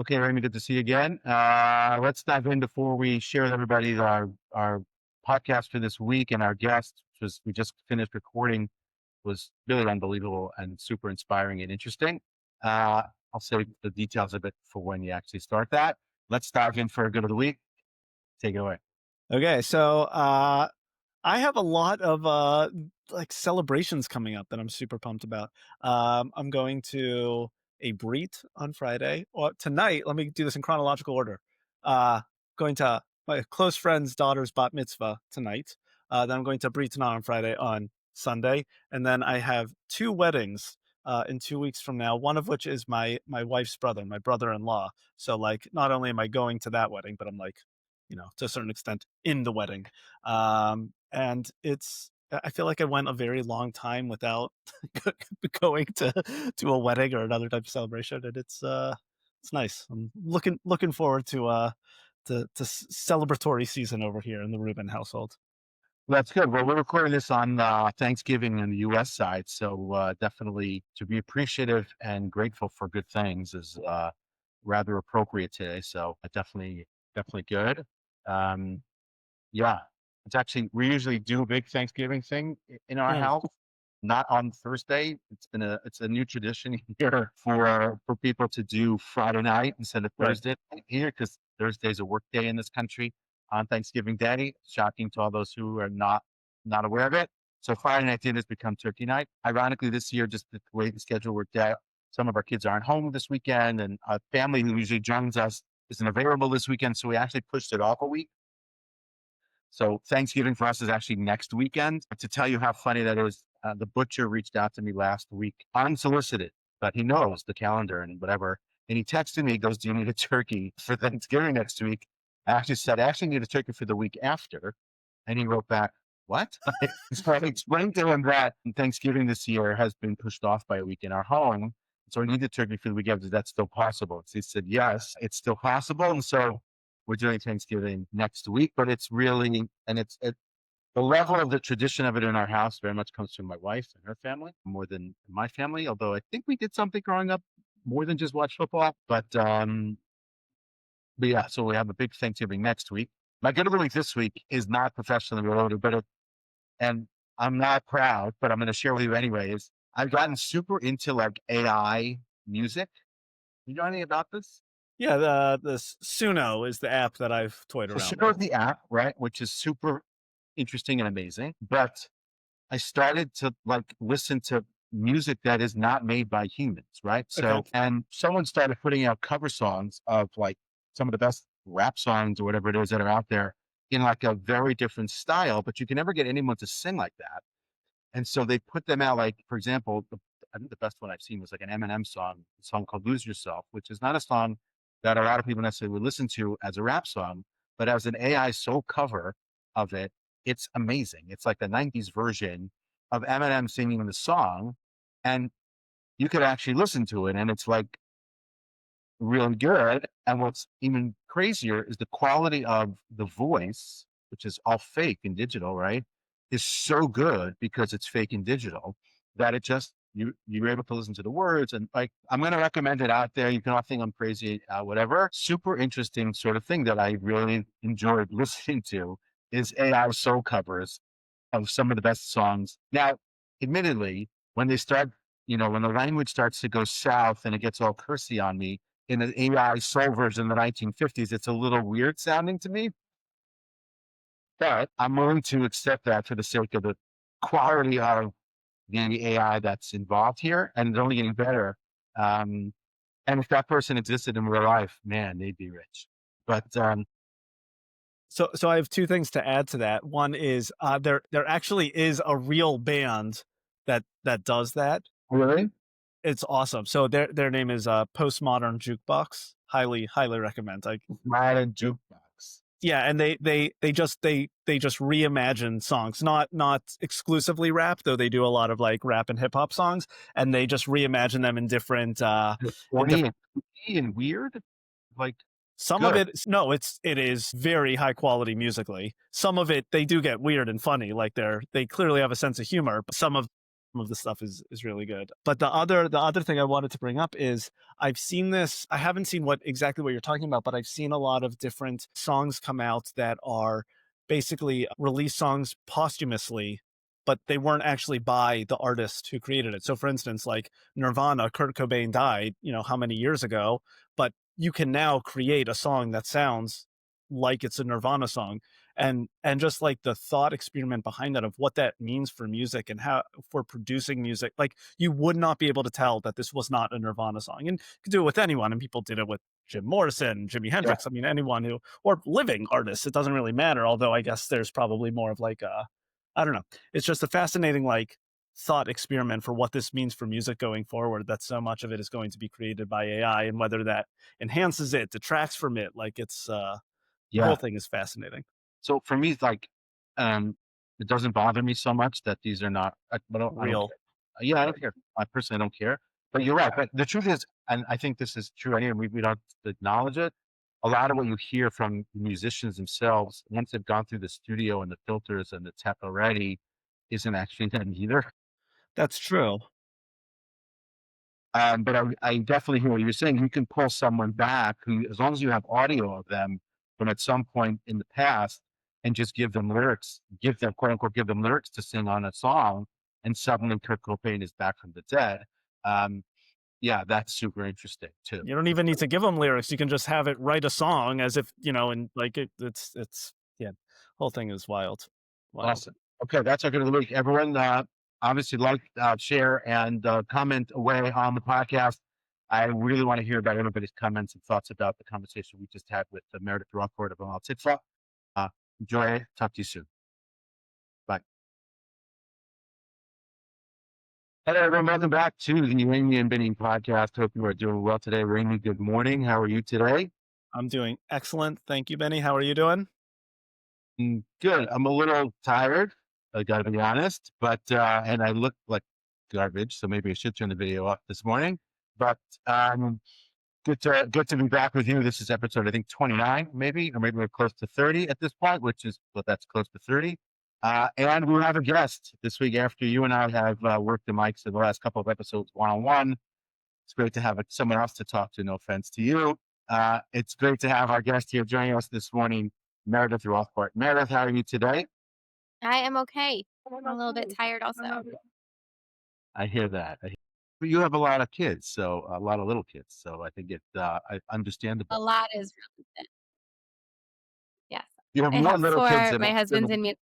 Okay, Raimy, good to see you again. Let's dive in before we share with everybody our podcast for this week and our guest, which was we just finished recording, was really unbelievable and super inspiring and interesting. I'll save the details of it for when you actually start that. Let's dive in for a good of the week. Take it away. Okay, so I have a lot of like celebrations coming up that I'm super pumped about. I'm going to a Brit on Friday or tonight. Let me do this in chronological order. Uh, Going to my close friend's daughter's bat mitzvah tonight. Then I'm going to Brit on Friday on Sunday, and then I have two weddings in 2 weeks from now. One of which is my wife's brother, my brother-in-law. So like, not only am I going to that wedding, but I'm like, to a certain extent in the wedding. And I feel like I went a very long time without going to a wedding or another type of celebration, and it's nice. I'm looking forward to celebratory season over here in the Rubin household. That's good. Well, we're recording this on Thanksgiving on the U.S. side, so definitely to be appreciative and grateful for good things is rather appropriate today. So definitely good. Um, yeah, it's actually we usually do a big Thanksgiving thing in our Mm, house, not on Thursday. It's a new tradition here for people to do Friday night instead of right. Thursday night here because Thursday's a work day in this country on Thanksgiving Day. Shocking to all those who are not aware of it. So Friday night dinner has become turkey night. Ironically, this year, just the way the schedule worked out, some of our kids aren't home this weekend, and a family who usually joins us isn't available this weekend. So we actually pushed it off a week. So Thanksgiving for us is actually next weekend. To tell you how funny that is, the butcher reached out to me last week, unsolicited, but he knows the calendar and whatever. And he texted me, he goes, "Do you need a turkey for Thanksgiving next week?" I actually said, "I actually need a turkey for the week after." And he wrote back, "What?" So I explained to him that Thanksgiving this year has been pushed off by a week in our home. So I need the turkey for the week after. Is that still possible? So he said, "Yes, it's still possible." And so we're doing Thanksgiving next week, but it's really, and the level of the tradition of it in our house very much comes from my wife and her family more than my family. Although I think we did something growing up more than just watch football, but yeah, so we have a big Thanksgiving next week. My good of the week this week is not professionally related, and I'm not proud, but I'm going to share with you anyway, is I've gotten super into like AI music. You know anything about this? Yeah, the Suno is the app that I've toyed So around Sugar with. is the app, right? Which is super interesting and amazing. But I started to like listen to music that is not made by humans, right? Okay. So, and someone started putting out cover songs of like some of the best rap songs or whatever it is that are out there in like a very different style, but you can never get anyone to sing like that. And so they put them out, like, for example, I think the best one I've seen was like an Eminem song, a song called Lose Yourself, which is not a song that a lot of people necessarily would listen to as a rap song, but as an AI soul cover of it, it's amazing. It's like the 90s version of Eminem singing the song. And you could actually listen to it, and it's like really good. And what's even crazier is the quality of the voice, which is all fake and digital, right? Is so good because it's fake and digital that it just you're able to listen to the words and like I'm going to recommend it out there. You can all think I'm crazy, whatever. Super interesting sort of thing that I really enjoyed listening to is AI soul covers of some of the best songs. Now, admittedly, when they start, when the language starts to go south and it gets all cursy on me in an AI soul version in the 1950s, it's a little weird sounding to me, but I'm willing to accept that for the sake of the quality of the AI that's involved here, and it's only getting better. Um, and if that person existed in real life, man, they'd be rich. But So I have two things to add to that. One is there actually is a real band that does that. really, It's awesome. So their name is Postmodern Jukebox. Highly recommend. Like, modern jukebox. yeah, and they just reimagine songs, not exclusively rap, though they do a lot of like rap and hip hop songs, and they just reimagine them in different in Corny different. and kooky and weird, like Some of good. it, no, it is very high quality musically. Some of it they do get weird and funny, like they clearly have a sense of humor. But some of Some of the stuff is really good. But the other thing I wanted to bring up is I've seen this. I haven't seen what exactly what you're talking about, but I've seen a lot of different songs come out that are basically release songs posthumously, but they weren't actually by the artist who created it. So for instance, like Nirvana, Kurt Cobain died, how many years ago, but you can now create a song that sounds like it's a Nirvana song. And just like the thought experiment behind that of what that means for music and how for producing music, like you would not be able to tell that this was not a Nirvana song. And you could do it with anyone, and people did it with Jim Morrison, Jimi Yeah. Hendrix. I mean, anyone who, or living artists, it doesn't really matter. Although I guess there's probably more of like a, I don't know. It's just a fascinating like thought experiment for what this means for music going forward. That so much of it is going to be created by AI, and whether that enhances it, detracts from it. Like it's the whole Yeah. thing is fascinating. So for me, it's like, um, it doesn't bother me so much that these are not, I don't Real. care. Yeah, I don't care. I personally don't care. But you're right. But the truth is, and I think this is true anyway, we don't acknowledge it. A lot of what you hear from musicians themselves, once they've gone through the studio and the filters and the tech already, isn't actually them either. That's true. But I definitely hear what you're saying. You can pull someone back who, as long as you have audio of them from at some point in the past, and just give them lyrics, give them quote unquote, give them lyrics to sing on a song, and suddenly Kurt Cobain is back from the dead. Um, yeah, that's super interesting too. You don't even need to give them lyrics. You can just have it write a song as if, and like it's yeah, whole thing is wild. Wild. Awesome. Okay, that's our good of the week. Everyone, obviously like, share, and comment away on the podcast. I really want to hear about everybody's comments and thoughts about the conversation we just had with Meredith Rothbart of Amal-Tikva. Uh, enjoy it. Talk to you soon. Bye. Hello, everyone. Welcome back to the Raimy and Bini podcast. Hope you are doing well today. Raimy, good morning. How are you today? I'm doing excellent. Thank you, Benny. How are you doing? Good. I'm a little tired. I got to be honest, but and I look like garbage, so maybe I should turn the video off this morning. But um, good to be back with you. This is episode, I think, 29, maybe, or maybe we're close to 30 at this point, which is, well, that's close to 30. And we'll have a guest this week after you and I have worked the mics in the last couple of episodes one on one. It's great to have someone else to talk to. No offense to you. It's great to have our guest here joining us this morning, Meredith Rothbart. Meredith, how are you today? I am okay. I'm a little bit tired also. I hear that. But you have a lot of kids, so a lot of little kids. So I think it's understandable. A lot is relevant. Yes. You have I more have little kids 4. than, My husband's in there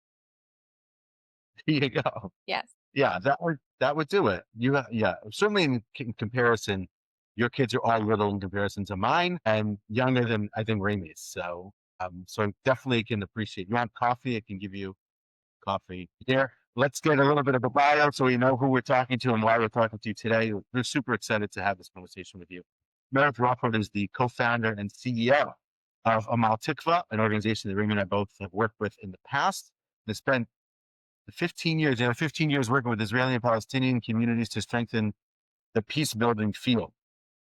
you go. yes. Yeah, that would do it. Yeah, certainly in comparison, your kids are all little in comparison to mine, and younger than I think Ramey's. So I definitely can appreciate. You want coffee? I can give you coffee here. Let's get a little bit of a bio so we know who we're talking to and why we're talking to you today. We're super excited to have this conversation with you. Meredith Rothbart is the co-founder and CEO of Amal-Tikva, an organization that Ramy and I both have worked with in the past. They spent 15 years, 15 years working with Israeli and Palestinian communities to strengthen the peace building field.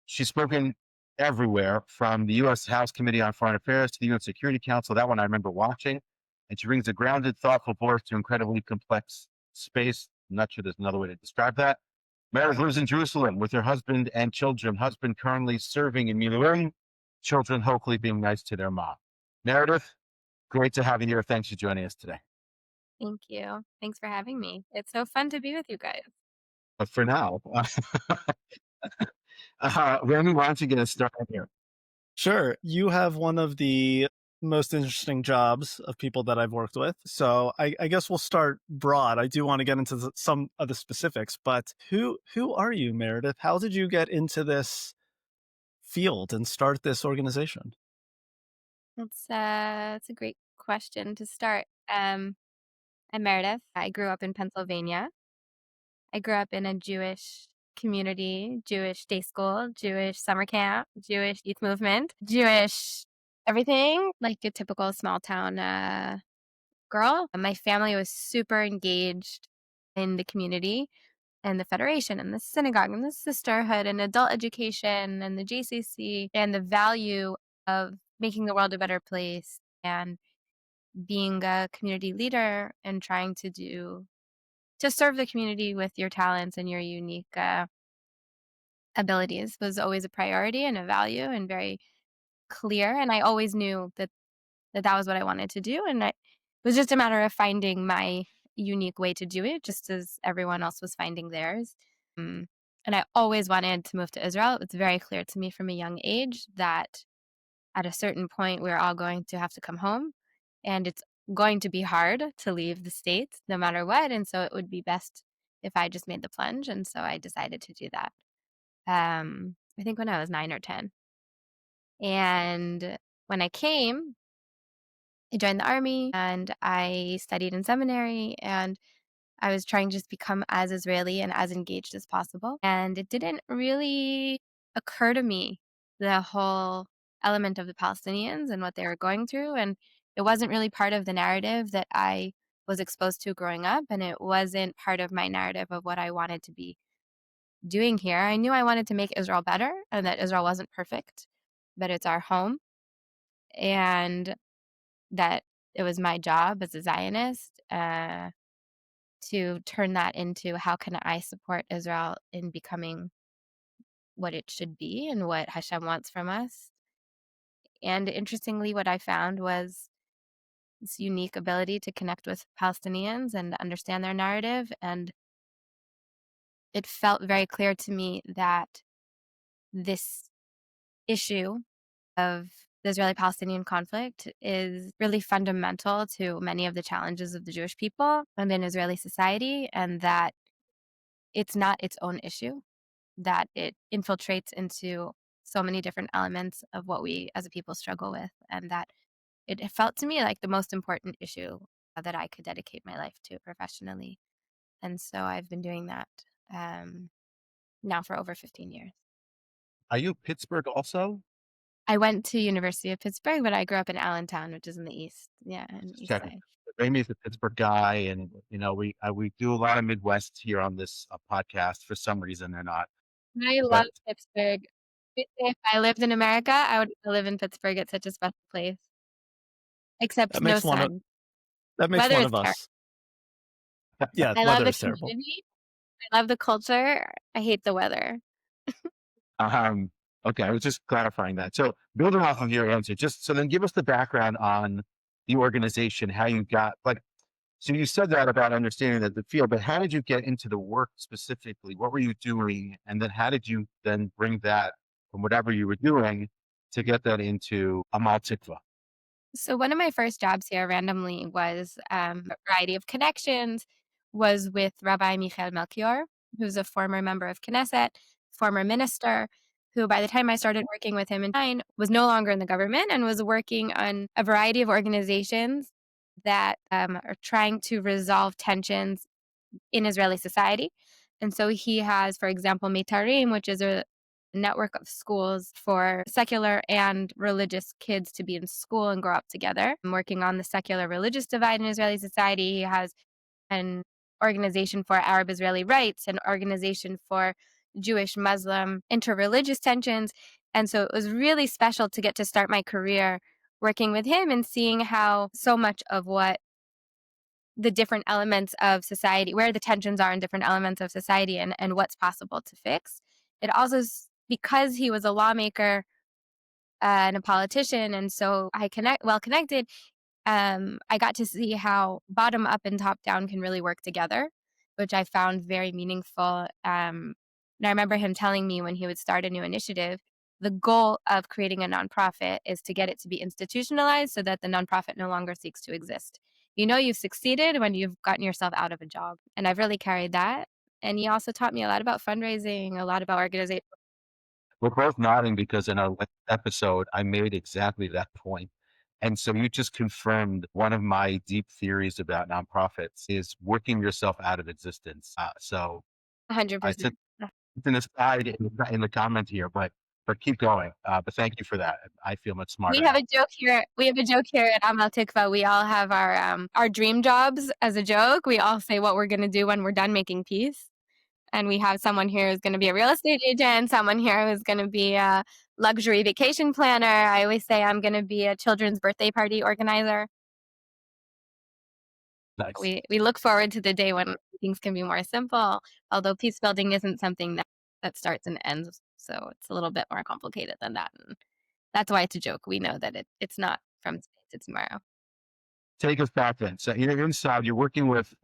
She's spoken everywhere, from the U.S. House Committee on Foreign Affairs to the UN Security Council. That one I remember watching. And she brings a grounded, thoughtful voice to incredibly complex space. I'm not sure there's another way to describe that. Meredith lives in Jerusalem with her husband and children. Husband currently serving in Miluim, children hopefully being nice to their mom. Meredith, great to have you here. Thanks for joining us today. Thank you. Thanks for having me. It's so fun to be with you guys. But for now, Remy, why don't you get us started here? Sure. You have one of the most interesting jobs of people that I've worked with. So I guess we'll start broad. I do want to get into some of the specifics, but who are you, Meredith? How did you get into this field and start this organization? It's a great question to start. I'm Meredith. I grew up in Pennsylvania. I grew up in a Jewish community, Jewish day school, Jewish summer camp, Jewish youth movement, Jewish everything, like a typical small town girl. My family was super engaged in the community and the federation and the synagogue and the sisterhood and adult education and the JCC and the value of making the world a better place and being a community leader and trying to do to serve the community with your talents and your unique abilities was always a priority and a value and very clear. And I always knew that was what I wanted to do. And it was just a matter of finding my unique way to do it, just as everyone else was finding theirs. Mm. And I always wanted to move to Israel. It's very clear to me from a young age that at a certain point, we're all going to have to come home. And it's going to be hard to leave the States no matter what. And so it would be best if I just made the plunge. And so I decided to do that. I think when I was 9 or 10. And when I came, I joined the army and I studied in seminary and I was trying to just become as Israeli and as engaged as possible. And it didn't really occur to me the whole element of the Palestinians and what they were going through. And it wasn't really part of the narrative that I was exposed to growing up. And it wasn't part of my narrative of what I wanted to be doing here. I knew I wanted to make Israel better and that Israel wasn't perfect, but it's our home. And that it was my job as a Zionist to turn that into how can I support Israel in becoming what it should be and what Hashem wants from us. And interestingly, what I found was this unique ability to connect with Palestinians and understand their narrative. And it felt very clear to me that this issue of the Israeli-Palestinian conflict is really fundamental to many of the challenges of the Jewish people and in Israeli society, and that it's not its own issue, that it infiltrates into so many different elements of what we as a people struggle with, and that it felt to me like the most important issue that I could dedicate my life to professionally. And so I've been doing that now for over 15 years. Are you Pittsburgh also? I went to University of Pittsburgh, but I grew up in Allentown, which is in the east. Yeah, in the Just east checking. side. Raimy's a Pittsburgh guy, and we do a lot of Midwest here on this podcast for some reason or not. I But love Pittsburgh. If I lived in America, I would live in Pittsburgh. It's such a special place. Except That no makes one of sun. that makes Weather one is of terrible. us. Yeah, I love weather the is terrible. community. I love the culture. I hate the weather. um, okay, I was just clarifying that. So building off of your answer, just so then give us the background on the organization, how you got like. So you said that about understanding that the field, but how did you get into the work specifically? What were you doing? And then how did you then bring that from whatever you were doing to get that into Amal-Tikva? So one of my first jobs here randomly was a variety of connections, was with Rabbi Michael Melchior, who's a former member of Knesset, former minister, who by the time I started working with him in 9 was no longer in the government and was working on a variety of organizations that are trying to resolve tensions in Israeli society. And so he has, for example, Mitarim, which is a network of schools for secular and religious kids to be in school and grow up together. I'm working on the secular religious divide in Israeli society. He has an organization for Arab Israeli rights, an organization for Jewish Muslim interreligious tensions. And so it was really special to get to start my career working with him and seeing how so much of what the different elements of society, where the tensions are in different elements of society and what's possible to fix. It also, because he was a lawmaker and a politician, and so well connected, I got to see how bottom up and top down can really work together, which I found very meaningful. And I remember him telling me when he would start a new initiative, the goal of creating a nonprofit is to get it to be institutionalized so that the nonprofit no longer seeks to exist. You know you've succeeded when you've gotten yourself out of a job. And I've really carried that. And he also taught me a lot about fundraising, a lot about organization. We're both nodding because in our episode, I made exactly that point. And so you just confirmed one of my deep theories about nonprofits is working yourself out of existence. So I 100%. said it's an aside in the comment here, but keep going. But thank you for that. I feel much We smarter have now. a joke here. We have a joke here at Amal-Tikva. We all have our dream jobs as a joke. We all say what we're going to do when we're done making peace. And we have someone here who's going to be a real estate agent, someone here who's going to be a luxury vacation planner. I always say I'm going to be a children's birthday party organizer. Nice. We look forward to the day when things can be more simple, although peace building isn't something that starts and ends. So it's a little bit more complicated than that. And that's why it's a joke. We know that it's not from today to tomorrow. Take us back then. So you're inside, you're working with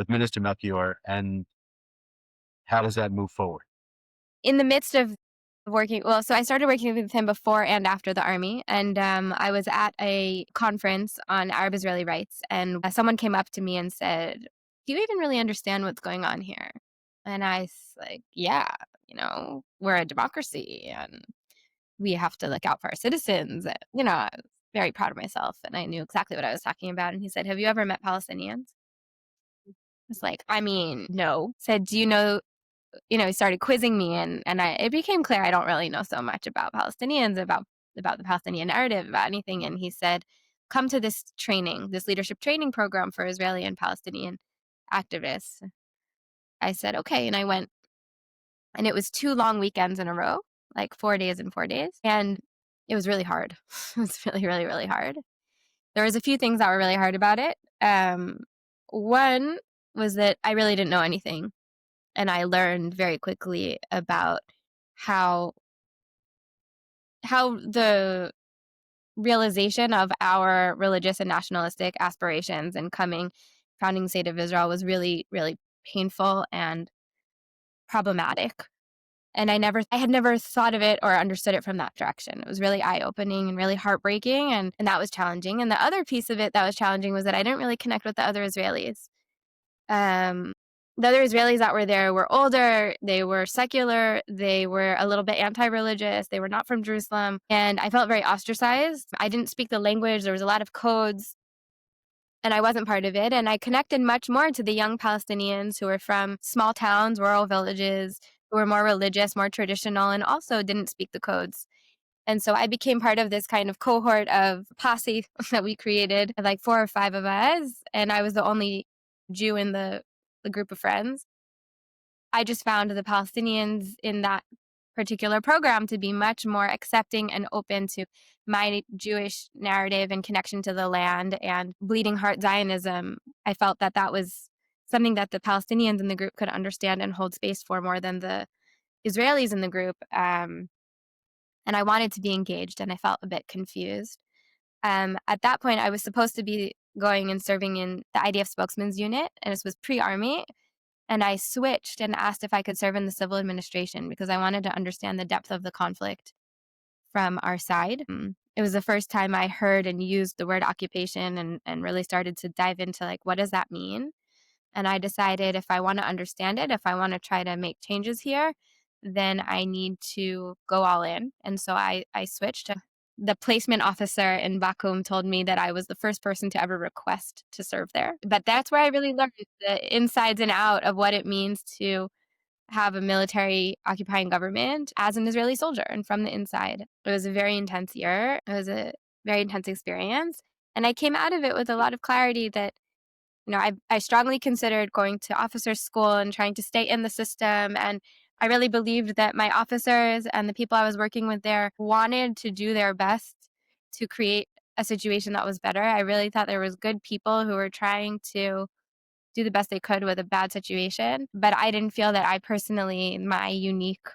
Minister Melchior, and how does that move forward? In the midst of so I started working with him before and after the army. And I was at a conference on Arab-Israeli rights. And someone came up to me and said, do you even really understand what's going on here? And I was like, yeah, we're a democracy and we have to look out for our citizens. I was very proud of myself and I knew exactly what I was talking about. And he said, have you ever met Palestinians? I was like, I mean, no. Said, do you know, he started quizzing me and it became clear I don't really know so much about Palestinians, about the Palestinian narrative, about anything. And he said, come to this training, this leadership training program for Israeli and Palestinian activists. I said, okay. And I went, and it was 2 long weekends in a row, like 4 days and 4 days. And it was really hard. It was really, really, really hard. There was a few things that were really hard about it. One was that I really didn't know anything. And I learned very quickly about how the realization of our religious and nationalistic aspirations and founding state of Israel was really, really painful and problematic. And I had never thought of it or understood it from that direction. It was really eye-opening and really heartbreaking, and that was challenging. And the other piece of it that was challenging was that I didn't really connect with the other Israelis. The other Israelis that were there were older, they were secular, they were a little bit anti-religious, they were not from Jerusalem, and I felt very ostracized. I didn't speak the language, there was a lot of codes, and I wasn't part of it. And I connected much more to the young Palestinians who were from small towns, rural villages, who were more religious, more traditional, and also didn't speak the codes. And so I became part of this kind of cohort of posse that we created, like 4 or 5 of us, and I was the only Jew in the group of friends. I just found the Palestinians in that particular program to be much more accepting and open to my Jewish narrative and connection to the land and bleeding heart Zionism. I felt that was something that the Palestinians in the group could understand and hold space for more than the Israelis in the group. And I wanted to be engaged, and I felt a bit confused. At that point, I was supposed to be going and serving in the IDF spokesman's unit, and this was pre-army. And I switched and asked if I could serve in the civil administration because I wanted to understand the depth of the conflict from our side. It was the first time I heard and used the word occupation and really started to dive into, like, what does that mean? And I decided if I want to understand it, if I want to try to make changes here, then I need to go all in. And so I switched. The placement officer in Bakum told me that I was the first person to ever request to serve there. But that's where I really learned the insides and out of what it means to have a military occupying government as an Israeli soldier and from the inside. It was a very intense year. It was a very intense experience. And I came out of it with a lot of clarity that I strongly considered going to officer school and trying to stay in the system. And I really believed that my officers and the people I was working with there wanted to do their best to create a situation that was better. I really thought there was good people who were trying to do the best they could with a bad situation. But I didn't feel that I personally, my unique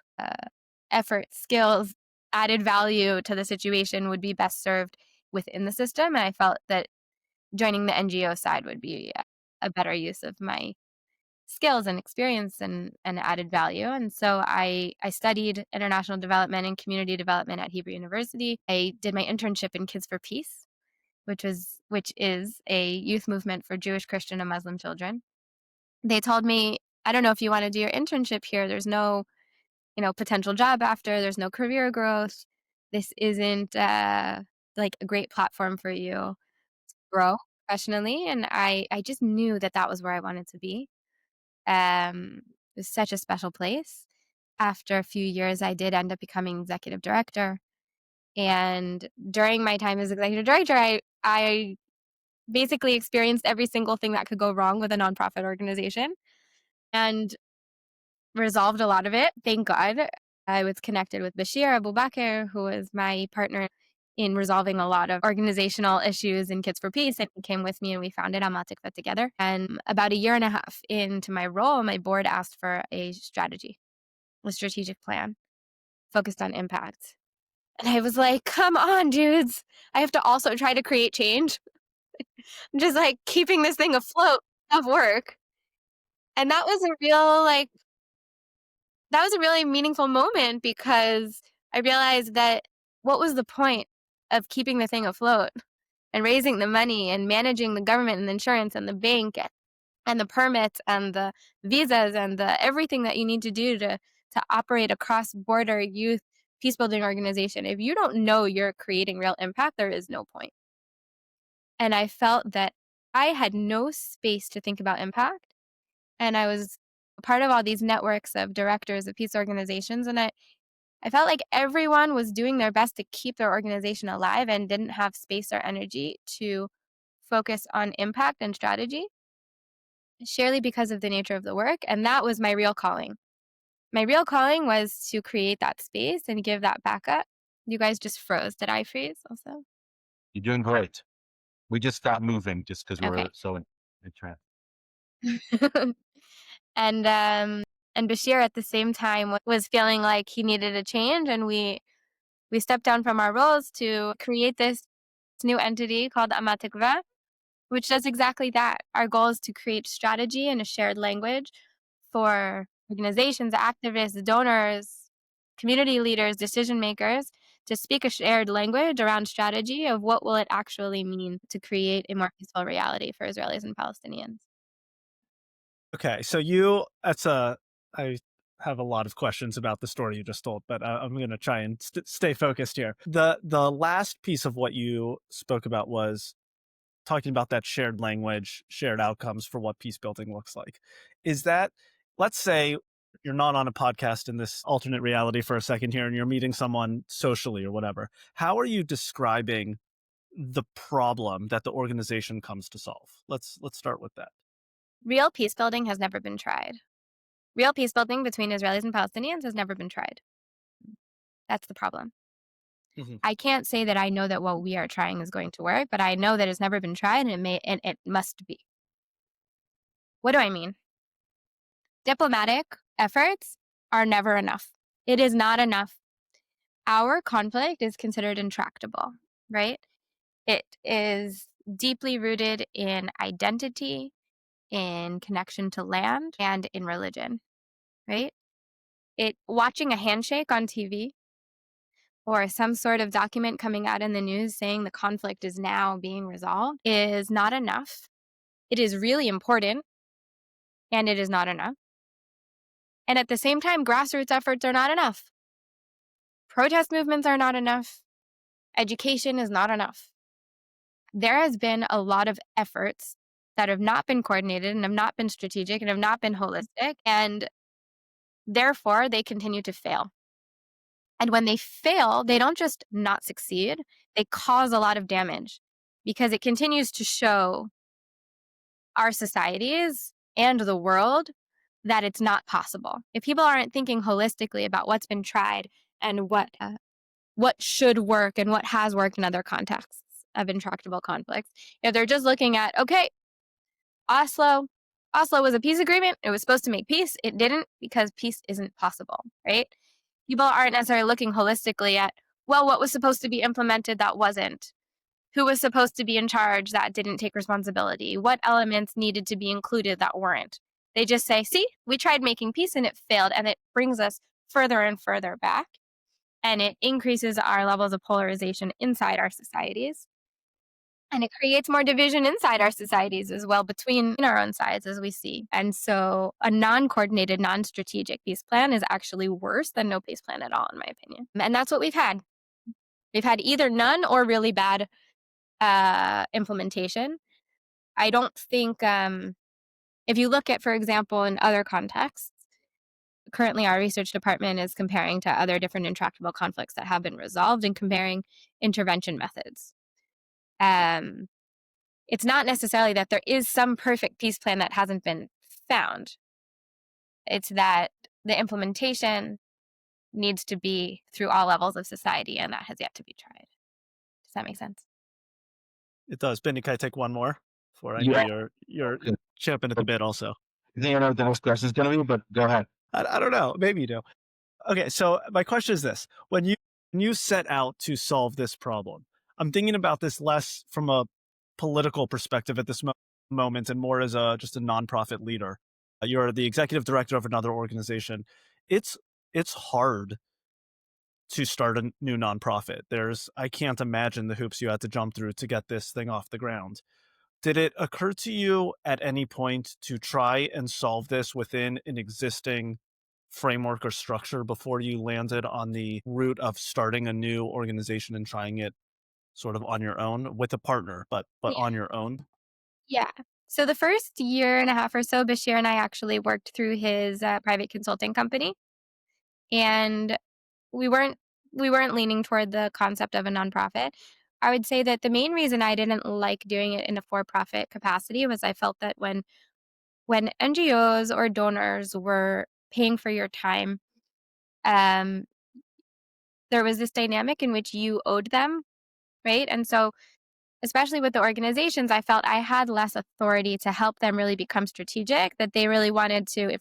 effort, skills, added value to the situation would be best served within the system. And I felt that joining the NGO side would be a better use of my skills and experience and added value. And so I studied international development and community development at Hebrew University. I did my internship in Kids for Peace, which is a youth movement for Jewish, Christian, and Muslim children. They told me, I don't know if you want to do your internship here. There's no, potential job after. There's no career growth. This isn't like a great platform for you grow professionally. And I just knew that was where I wanted to be. It was such a special place. After a few years, I did end up becoming executive director. And during my time as executive director, I basically experienced every single thing that could go wrong with a nonprofit organization and resolved a lot of it. Thank God. I was connected with Bashir Abu Bakr, who was my partner in resolving a lot of organizational issues in Kids for Peace. And he came with me and we founded Amal-Tikva together. And about a year and a half into my role, my board asked for a strategy, a strategic plan focused on impact. And I was like, come on, dudes. I have to also try to create change. I'm just like keeping this thing afloat of work. And that was a really meaningful moment because I realized that what was the point of keeping the thing afloat and raising the money and managing the government and the insurance and the bank and the permits and the visas and the everything that you need to do to operate a cross-border youth peacebuilding organization. If you don't know you're creating real impact, there is no point. And I felt that I had no space to think about impact. And I was a part of all these networks of directors of peace organizations. And I felt like everyone was doing their best to keep their organization alive and didn't have space or energy to focus on impact and strategy, surely because of the nature of the work. And that was my real calling. My real calling was to create that space and give that backup. You guys just froze. Did I freeze also? You're doing great. We just stopped moving just because we Okay. were so in trance. And Bashir at the same time was feeling like he needed a change, and we stepped down from our roles to create this new entity called Amal-Tikva, which does exactly that. Our goal is to create strategy and a shared language for organizations, activists, donors, community leaders, decision makers to speak a shared language around strategy of what will it actually mean to create a more peaceful reality for Israelis and Palestinians. Okay, so I have a lot of questions about the story you just told, but I'm going to try and stay focused here. The last piece of what you spoke about was talking about that shared language, shared outcomes for what peace building looks like. Is that, let's say you're not on a podcast in this alternate reality for a second here and you're meeting someone socially or whatever. How are you describing the problem that the organization comes to solve? Let's start with that. Real peace building has never been tried. Real peace building between Israelis and Palestinians has never been tried. That's the problem. Mm-hmm. I can't say that I know that what we are trying is going to work, but I know that it's never been tried and it must be. What do I mean? Diplomatic efforts are never enough. It is not enough. Our conflict is considered intractable, right? It is deeply rooted in identity, in connection to land, and in religion, right? Watching a handshake on TV or some sort of document coming out in the news saying the conflict is now being resolved is not enough. It is really important, and it is not enough. And at the same time, grassroots efforts are not enough. Protest movements are not enough. Education is not enough. There has been a lot of efforts that have not been coordinated and have not been strategic and have not been holistic, and therefore they continue to fail. And when they fail, they don't just not succeed, they cause a lot of damage because it continues to show our societies and the world that it's not possible. If people aren't thinking holistically about what's been tried and what should work and what has worked in other contexts of intractable conflicts, if they're just looking at, okay, Oslo was a peace agreement. It was supposed to make peace. It didn't because peace isn't possible, right? People aren't necessarily looking holistically at, well, what was supposed to be implemented that wasn't? Who was supposed to be in charge that didn't take responsibility? What elements needed to be included that weren't? They just say, see, we tried making peace and it failed, and it brings us further and further back, and it increases our levels of polarization inside our societies. And it creates more division inside our societies as well, between our own sides, as we see. And so a non-coordinated, non-strategic peace plan is actually worse than no peace plan at all, in my opinion. And that's what we've had. We've had either none or really bad implementation. I don't think, if you look at, for example, in other contexts, currently our research department is comparing to other different intractable conflicts that have been resolved and comparing intervention methods. It's not necessarily that there is some perfect peace plan that hasn't been found. It's that the implementation needs to be through all levels of society, and that has yet to be tried. that makes sense. It does. Bini, can I take one more? For I know Yeah. you're Good. champing at the bit also. I think I know what the next question is going to be, but go ahead. I don't know. Maybe you do. Okay, so my question is this: when you set out to solve this problem, I'm thinking about this less from a political perspective at this moment, and more as just a nonprofit leader. You're the executive director of another organization. It's hard to start a new nonprofit. I can't imagine the hoops you had to jump through to get this thing off the ground. Did it occur to you at any point to try and solve this within an existing framework or structure before you landed on the route of starting a new organization and trying it sort of on your own with a partner, but Yeah. on your own? Yeah. So the first year and a half or so, Bashir and I actually worked through his private consulting company, and we weren't leaning toward the concept of a nonprofit. I would say that the main reason I didn't like doing it in a for-profit capacity was I felt that when NGOs or donors were paying for your time, um, there was this dynamic in which you owed them, right? And so especially with the organizations, I felt I had less authority to help them really become strategic, that they really wanted to, if,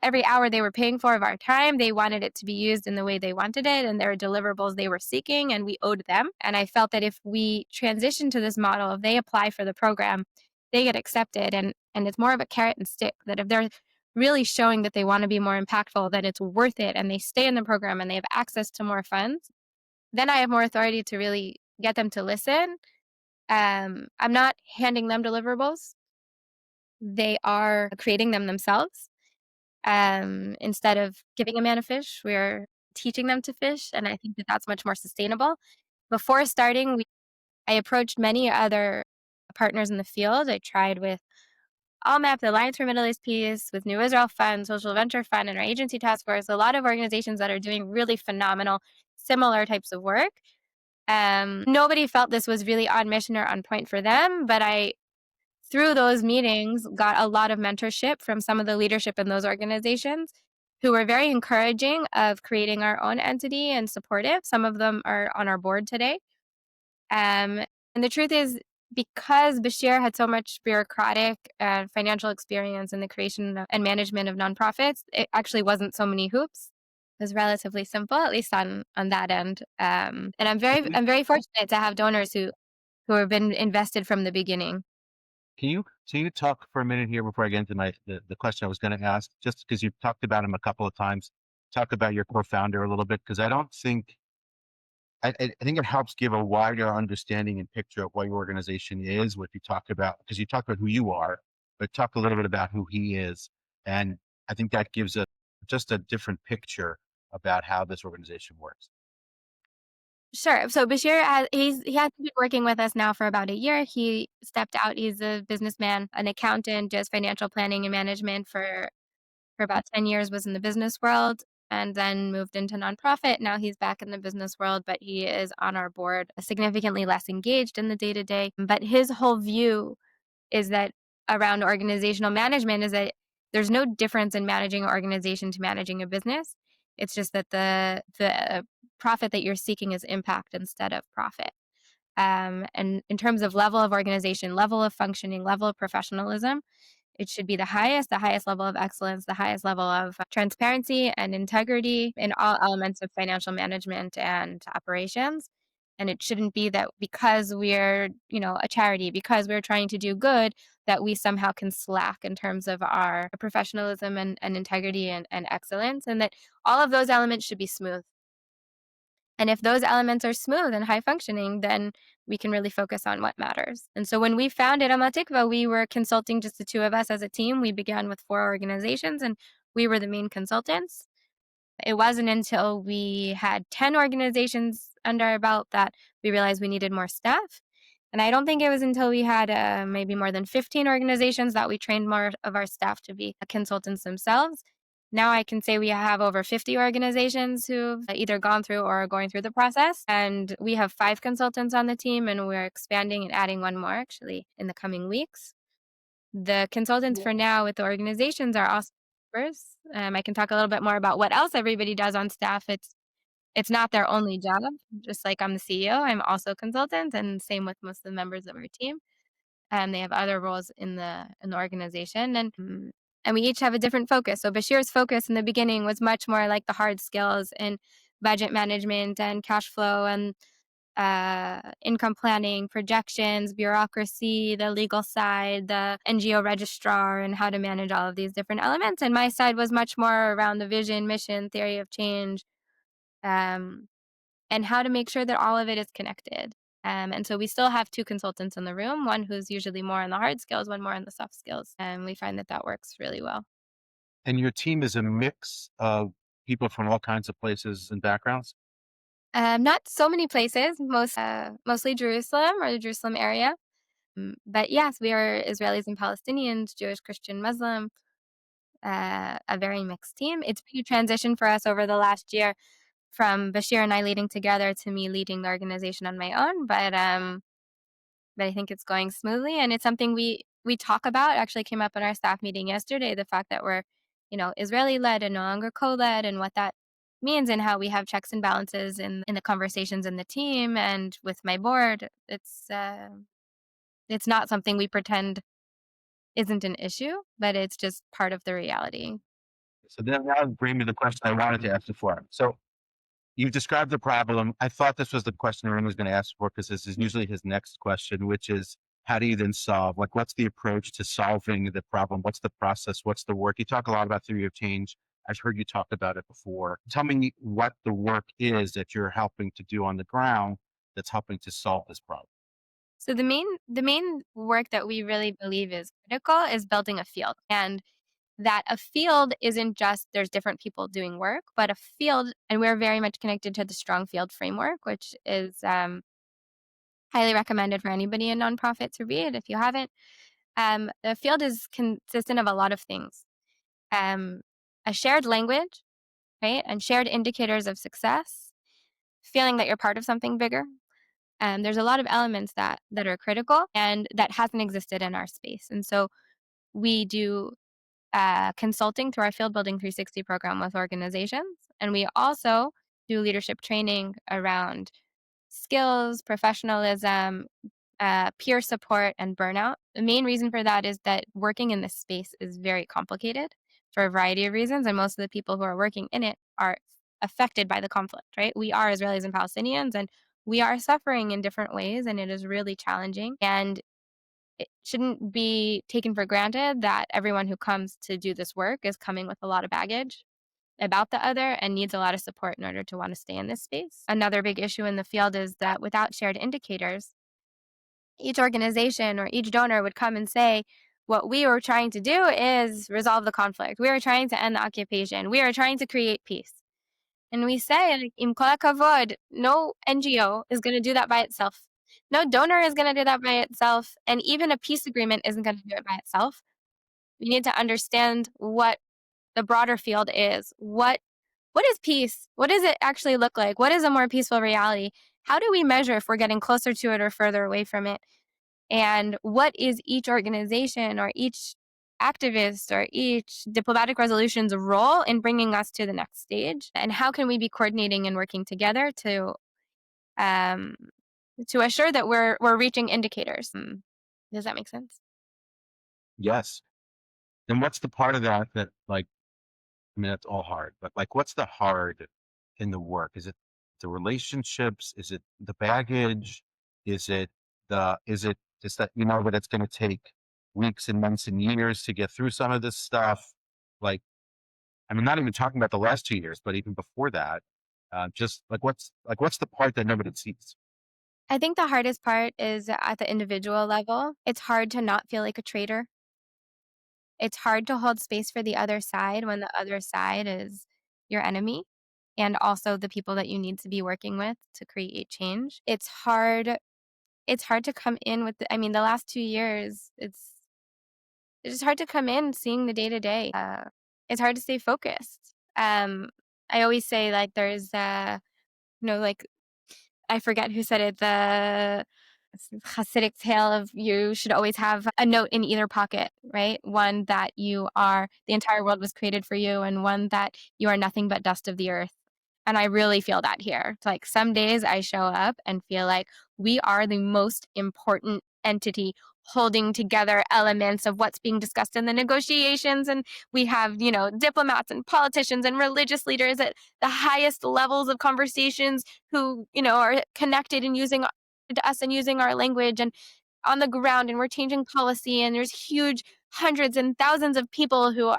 every hour they were paying for of our time, they wanted it to be used in the way they wanted it, and there were deliverables they were seeking, and we owed them. And I felt that if we transition to this model, if they apply for the program, they get accepted, and it's more of a carrot and stick, that if they're really showing that they want to be more impactful, that it's worth it, and they stay in the program and they have access to more funds, then I have more authority to really get them to listen. I'm not handing them deliverables. They are creating them themselves. Instead of giving a man a fish, we're teaching them to fish. And I think that that's much more sustainable. Before starting, I approached many other partners in the field. I tried with ALMAP, the Alliance for Middle East Peace, with New Israel Fund, Social Venture Fund, and our agency task force, a lot of organizations that are doing really phenomenal, similar types of work. Nobody felt this was really on mission or on point for them, but I, through those meetings, got a lot of mentorship from some of the leadership in those organizations who were very encouraging of creating our own entity and supportive. Some of them are on our board today. And the truth is, because Bashir had so much bureaucratic and financial experience in the creation and management of nonprofits, it actually wasn't so many hoops. It was relatively simple, at least on that end. And I'm very fortunate to have donors who have been invested from the beginning. Can you talk for a minute here before I get into the question I was going to ask, just because you've talked about him a couple of times, talk about your co-founder a little bit, because I don't think, I think it helps give a wider understanding and picture of what your organization is, what you talk about, because you talk about who you are, but talk a little bit about who he is. And I think that gives just a different picture about how this organization works. Sure. So Bashir, he has been working with us now for about a year. He stepped out. He's a businessman, an accountant, does financial planning and management for about 10 years, was in the business world, and then moved into nonprofit. Now he's back in the business world, but he is on our board, significantly less engaged in the day-to-day. But his whole view is that around organizational management is that there's no difference in managing an organization to managing a business. It's just that the profit that you're seeking is impact instead of profit. And in terms of level of organization, level of functioning, level of professionalism, it should be the highest level of excellence, the highest level of transparency and integrity in all elements of financial management and operations. And it shouldn't be that because we're, a charity, because we're trying to do good, that we somehow can slack in terms of our professionalism and integrity and excellence, and that all of those elements should be smooth. And if those elements are smooth and high functioning, then we can really focus on what matters. And so when we founded Amal-Tikva, we were consulting just the two of us as a team. We began with 4 organizations and we were the main consultants. It wasn't until we had 10 organizations under our belt that we realized we needed more staff. And I don't think it was until we had maybe more than 15 organizations that we trained more of our staff to be consultants themselves. Now I can say we have over 50 organizations who've either gone through or are going through the process. And we have 5 consultants on the team, and we're expanding and adding one more actually in the coming weeks. The consultants for now with the organizations are also members. I can talk a little bit more about what else everybody does on staff. It's not their only job. Just like I'm the CEO, I'm also a consultant, and same with most of the members of our team. They have other roles in the organization, and we each have a different focus. So Bashir's focus in the beginning was much more like the hard skills and budget management and cash flow and income planning, projections, bureaucracy, the legal side, the NGO registrar, and how to manage all of these different elements. And my side was much more around the vision, mission, theory of change, um, and how to make sure that all of it is connected. And so we still have two consultants in the room, one who's usually more on the hard skills, one more on the soft skills. And we find that that works really well. And your team is a mix of people from all kinds of places and backgrounds? Not so many places, mostly Jerusalem or the Jerusalem area. But yes, we are Israelis and Palestinians, Jewish, Christian, Muslim, a very mixed team. It's been a transition for us over the last year from Bashir and I leading together to me leading the organization on my own. But I think it's going smoothly, and it's something we talk about. It actually came up in our staff meeting yesterday, the fact that we're, Israeli led and no longer co-led, and what that means, and how we have checks and balances in the conversations in the team and with my board. It's not something we pretend isn't an issue, but it's just part of the reality. So then that would bring me to the question I wanted to ask before. So you've described the problem. I thought this was the question Aaron was going to ask for, because this is usually his next question, which is, how do you then solve? Like, what's the approach to solving the problem? What's the process? What's the work? You talk a lot about theory of change. I've heard you talk about it before. Tell me what the work is that you're helping to do on the ground that's helping to solve this problem. So the main work that we really believe is critical is building a field. And that a field isn't just there's different people doing work, but a field, and we're very much connected to the strong field framework, which is highly recommended for anybody in nonprofit to read if you haven't. The field is consistent of a lot of things. Um, a shared language, right? And shared indicators of success, feeling that you're part of something bigger. There's a lot of elements that are critical and that hasn't existed in our space. And so we do consulting through our Field Building 360 program with organizations. And we also do leadership training around skills, professionalism, peer support, and burnout. The main reason for that is that working in this space is very complicated for a variety of reasons. And most of the people who are working in it are affected by the conflict, right? We are Israelis and Palestinians, and we are suffering in different ways, and it is really challenging. And it shouldn't be taken for granted that everyone who comes to do this work is coming with a lot of baggage about the other and needs a lot of support in order to want to stay in this space. Another big issue in the field is that without shared indicators, each organization or each donor would come and say, what we were trying to do is resolve the conflict. We are trying to end the occupation. We are trying to create peace. And we say, like, Im kol hakavod, no NGO is going to do that by itself. No donor is going to do that by itself. And even a peace agreement isn't going to do it by itself. We need to understand what the broader field is. What is peace? What does it actually look like? What is a more peaceful reality? How do we measure if we're getting closer to it or further away from it? And what is each organization or each activist or each diplomatic resolution's role in bringing us to the next stage? And how can we be coordinating and working together um, to assure that we're reaching indicators? Does that make sense? Yes. Then what's the part of that that, like, I mean, that's all hard, but like, what's the hard in the work? Is it the relationships? Is it the baggage? Is it just that, that it's going to take weeks and months and years to get through some of this stuff? Like, I mean, not even talking about the last 2 years, but even before that, just what's the part that nobody sees? I think the hardest part is at the individual level. It's hard to not feel like a traitor. It's hard to hold space for the other side when the other side is your enemy and also the people that you need to be working with to create change. It's hard to come in with the last 2 years, it's just hard to come in seeing the day to day. It's hard to stay focused. I always say, like, there's like, I forget who said it, the Hasidic tale of you should always have a note in either pocket, right? One that the entire world was created for you, and one that you are nothing but dust of the earth. And I really feel that here. It's like some days I show up and feel like we are the most important entity holding together elements of what's being discussed in the negotiations. And we have, diplomats and politicians and religious leaders at the highest levels of conversations who, are connected and using to us and using our language and on the ground, and we're changing policy, and there's huge hundreds and thousands of people who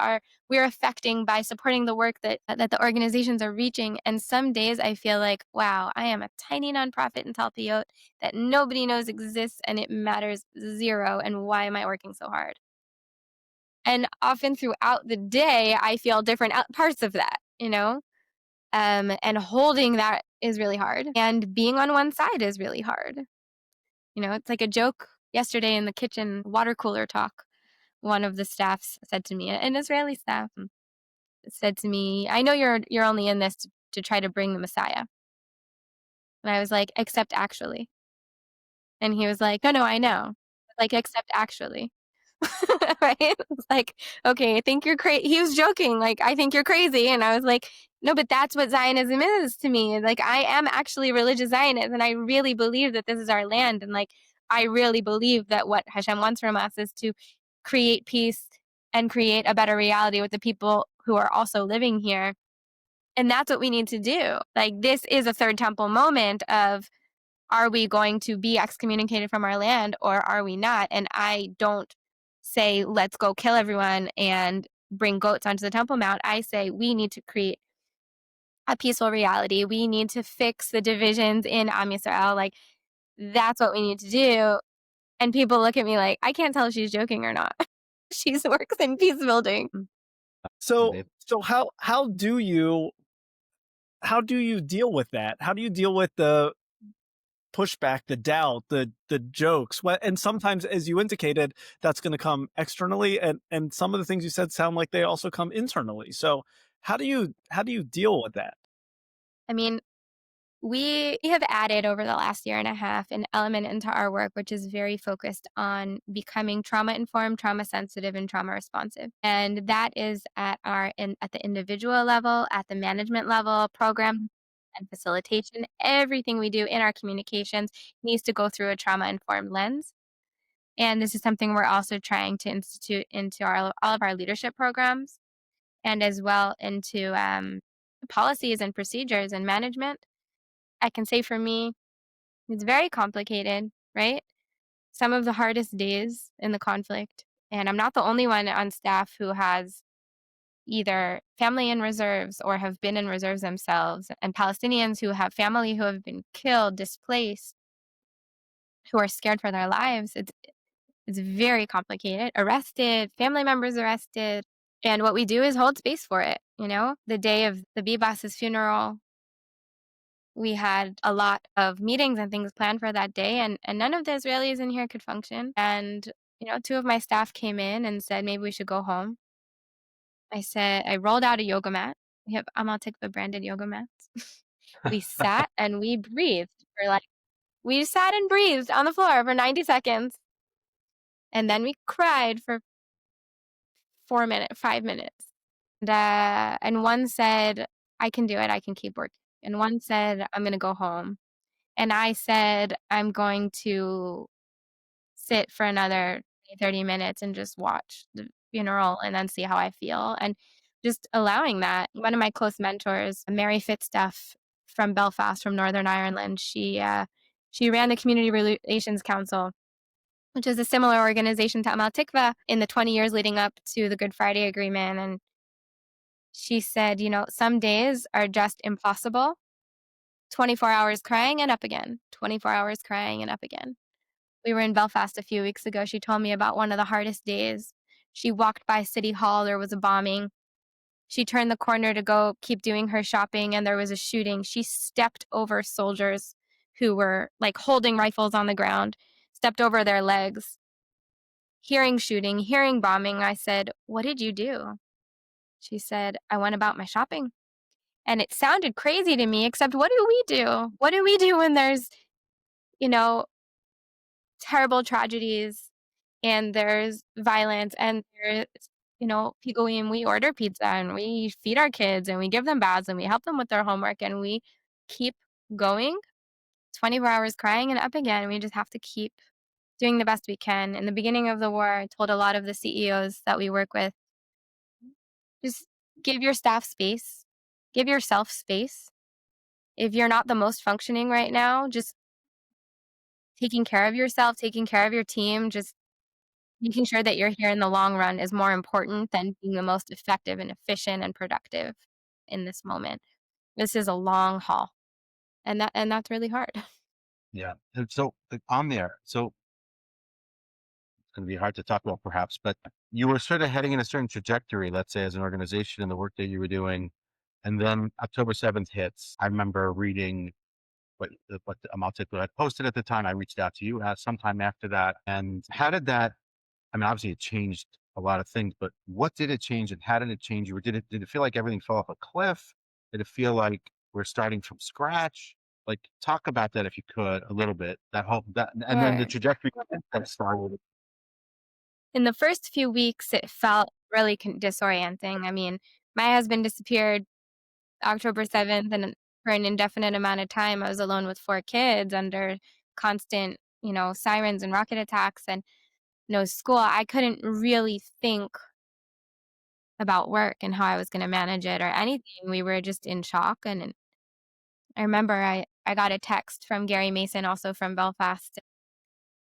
we're affecting by supporting the work that the organizations are reaching. And some days I feel like, wow, I am a tiny nonprofit in Talpiot that nobody knows exists, and it matters zero. And why am I working so hard? And often throughout the day, I feel different parts of that, and holding that is really hard. And being on one side is really hard. It's like a joke yesterday in the kitchen water cooler talk. One of the staffs said to me, an Israeli staff, said to me, "I know you're only in this to try to bring the Messiah." And I was like, "Except actually." And he was like, "No, I know." Like, "Except actually." Right? It's like, "Okay, I think you're crazy." He was joking, like, "I think you're crazy." And I was like, "No, but that's what Zionism is to me. Like, I am actually a religious Zionist, and I really believe that this is our land. And like, I really believe that what Hashem wants from us is to create peace and create a better reality with the people who are also living here. And that's what we need to do. Like, this is a third temple moment of, are we going to be excommunicated from our land or are we not?" And I don't say, let's go kill everyone and bring goats onto the Temple Mount. I say, we need to create a peaceful reality. We need to fix the divisions in Am Yisrael. Like, that's what we need to do. And people look at me like, I can't tell if she's joking or not. She works in peace building. So how do you deal with that? How do you deal with the pushback, the doubt, the jokes? And sometimes, as you indicated, that's going to come externally, and some of the things you said sound like they also come internally. So how do you deal with that? I mean, we have added over the last year and a half an element into our work, which is very focused on becoming trauma-informed, trauma-sensitive, and trauma-responsive. And that is at the individual level, at the management level, program and facilitation. Everything we do in our communications needs to go through a trauma-informed lens. And this is something we're also trying to institute into all of our leadership programs, and as well into policies and procedures and management. I can say for me, it's very complicated, right? Some of the hardest days in the conflict, and I'm not the only one on staff who has either family in reserves or have been in reserves themselves, and Palestinians who have family who have been killed, displaced, who are scared for their lives. It's very complicated. Arrested, family members arrested. And what we do is hold space for it. The day of the Bibas's funeral, we had a lot of meetings and things planned for that day, and none of the Israelis in here could function. And, two of my staff came in and said, maybe we should go home. I rolled out a yoga mat. We have Amal-Tikva branded yoga mats. We sat and we breathed we sat and breathed on the floor for 90 seconds. And then we cried for 5 minutes. And one said, I can do it. I can keep working. And one said, I'm going to go home. And I said, I'm going to sit for another 30 minutes and just watch the funeral and then see how I feel. And just allowing that. One of my close mentors, Mary Fitzduff from Belfast, from Northern Ireland, she ran the Community Relations Council, which is a similar organization to Amal-Tikva, in the 20 years leading up to the Good Friday Agreement. And she said, some days are just impossible. 24 hours crying and up again. 24 hours crying and up again. We were in Belfast a few weeks ago. She told me about one of the hardest days. She walked by City Hall. There was a bombing. She turned the corner to go keep doing her shopping, and there was a shooting. She stepped over soldiers who were like holding rifles on the ground, stepped over their legs. Hearing shooting, hearing bombing, I said, what did you do? She said, I went about my shopping. And it sounded crazy to me, except what do we do? What do we do when there's, terrible tragedies and there's violence and there's people, we order pizza and we feed our kids and we give them baths and we help them with their homework and we keep going 24 hours crying and up again. We just have to keep doing the best we can. In the beginning of the war, I told a lot of the CEOs that we work with, just give your staff space, give yourself space. If you're not the most functioning right now, just taking care of yourself, taking care of your team, just making sure that you're here in the long run is more important than being the most effective and efficient and productive in this moment. This is a long haul, and that's really hard. Yeah. And so on there, so it's going to be hard to talk about perhaps, but you were sort of heading in a certain trajectory, let's say, as an organization and the work that you were doing. And then October 7th hits. I remember reading what the Amal-Tikva had posted at the time. I reached out to you sometime after that. And how did that, I mean, obviously it changed a lot of things, but what did it change and how did it change you? Or did it feel like everything fell off a cliff? Did it feel like we're starting from scratch? Like, talk about that if you could a little bit. And then the Sure. trajectory that started. In the first few weeks, it felt really disorienting. I mean, my husband disappeared October 7th, and for an indefinite amount of time, I was alone with 4 kids under constant, sirens and rocket attacks and no school. I couldn't really think about work and how I was going to manage it or anything. We were just in shock. And I remember I got a text from Gary Mason, also from Belfast.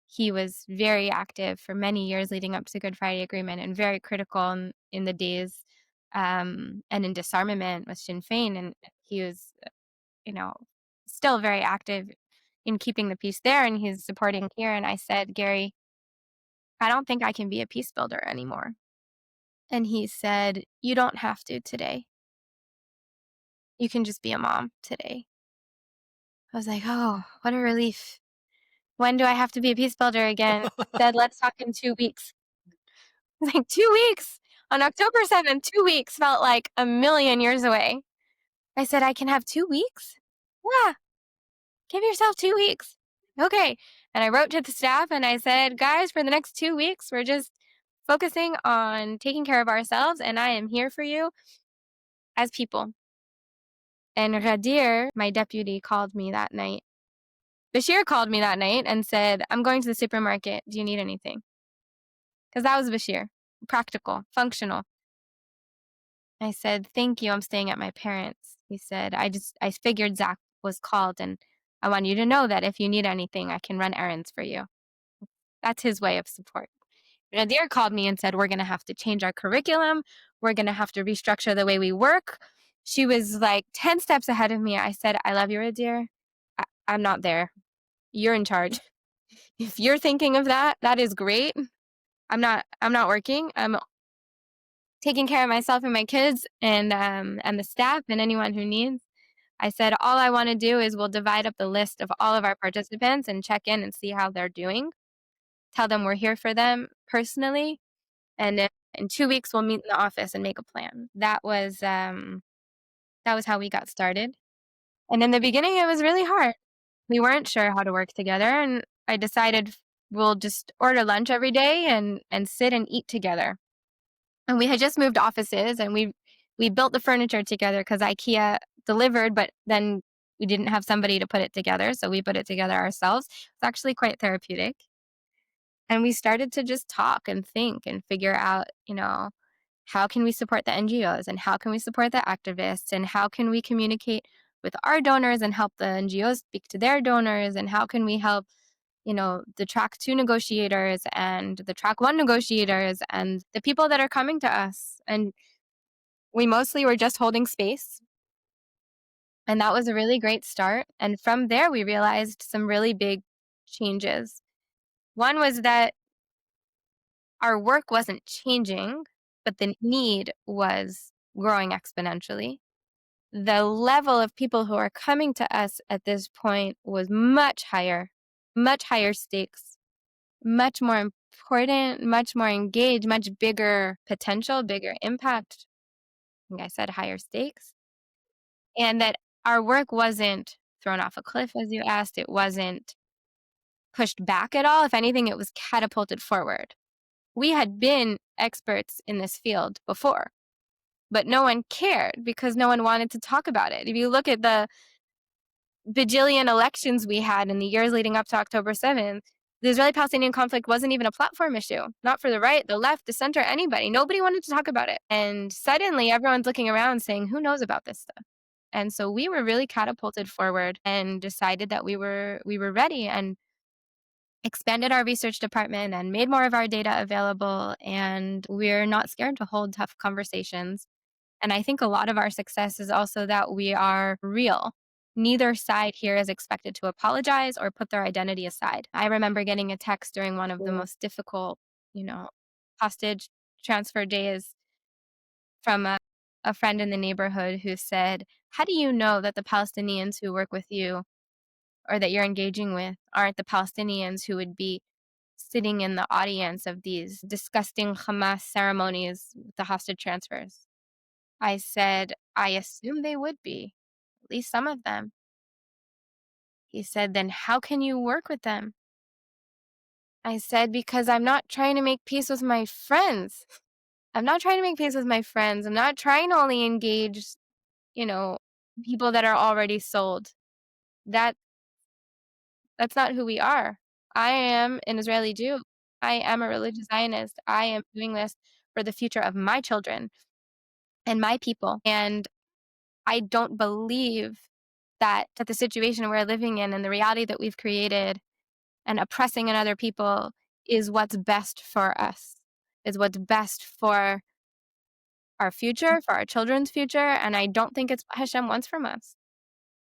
He was very active for many years leading up to Good Friday Agreement and very critical in the days and in disarmament with Sinn Féin. And he was, you know, still very active in keeping the peace there, and he's supporting here. And I said, Gary, I don't think I can be a peace builder anymore. And he said, you don't have to today. You can just be a mom today. I was like, oh, what a relief. When do I have to be a peace builder again? He said, let's talk in 2 weeks. I was like, 2 weeks? On October 7th, 2 weeks felt like a million years away. I said, I can have 2 weeks? Yeah. Give yourself 2 weeks. Okay. And I wrote to the staff and I said, guys, for the next 2 weeks, we're just focusing on taking care of ourselves, and I am here for you as people. And Ghadir, my deputy, called me that night. Bashir called me that night and said, I'm going to the supermarket. Do you need anything? Because that was Bashir. Practical, functional. I said, thank you. I'm staying at my parents'. He said, I figured Zach was called, and I want you to know that if you need anything, I can run errands for you. That's his way of support. Nadir called me and said, we're going to have to change our curriculum. We're going to have to restructure the way we work. She was like 10 steps ahead of me. I said, I love you, Nadir. I'm not there. You're in charge. If you're thinking of that, that is great. I'm not working. I'm taking care of myself and my kids and the staff and anyone who needs. I said, all I want to do is we'll divide up the list of all of our participants and check in and see how they're doing. Tell them we're here for them personally. And in 2 weeks, we'll meet in the office and make a plan. That was how we got started. And in the beginning, it was really hard. We weren't sure how to work together. And I decided we'll just order lunch every day and sit and eat together. And we had just moved offices, and we built the furniture together because IKEA delivered, but then we didn't have somebody to put it together. So we put it together ourselves. It's actually quite therapeutic. And we started to just talk and think and figure out, how can we support the NGOs and how can we support the activists and how can we communicate with our donors and help the NGOs speak to their donors and how can we help, the track 2 negotiators and the track 1 negotiators and the people that are coming to us. And we mostly were just holding space. And that was a really great start. And from there, we realized some really big changes. One was that our work wasn't changing, but the need was growing exponentially. The level of people who are coming to us at this point was much higher stakes, much more important, much more engaged, much bigger potential, bigger impact. I think I said higher stakes. And that our work wasn't thrown off a cliff, as you asked. It wasn't pushed back at all. If anything, it was catapulted forward. We had been experts in this field before, but no one cared because no one wanted to talk about it. If you look at the bajillion elections we had in the years leading up to October 7th, the Israeli-Palestinian conflict wasn't even a platform issue. Not for the right, the left, the center, anybody. Nobody wanted to talk about it. And suddenly everyone's looking around saying, who knows about this stuff? And so we were really catapulted forward and decided that we were ready and expanded our research department and made more of our data available. And we're not scared to hold tough conversations. And I think a lot of our success is also that we are real. Neither side here is expected to apologize or put their identity aside. I remember getting a text during one of the most difficult, hostage transfer days from a friend in the neighborhood who said, how do you know that the Palestinians who work with you or that you're engaging with aren't the Palestinians who would be sitting in the audience of these disgusting Hamas ceremonies with the hostage transfers? I said, I assume they would be, at least some of them. He said, then how can you work with them? I said, because I'm not trying to make peace with my friends. I'm not trying to make peace with my friends. I'm not trying to only engage, people that are already sold. That's not who we are. I am an Israeli Jew. I am a religious Zionist. I am doing this for the future of my children and my people. And I don't believe that the situation we're living in and the reality that we've created and oppressing in other people is what's best for us, is what's best for our future, for our children's future. And I don't think it's what Hashem wants from us.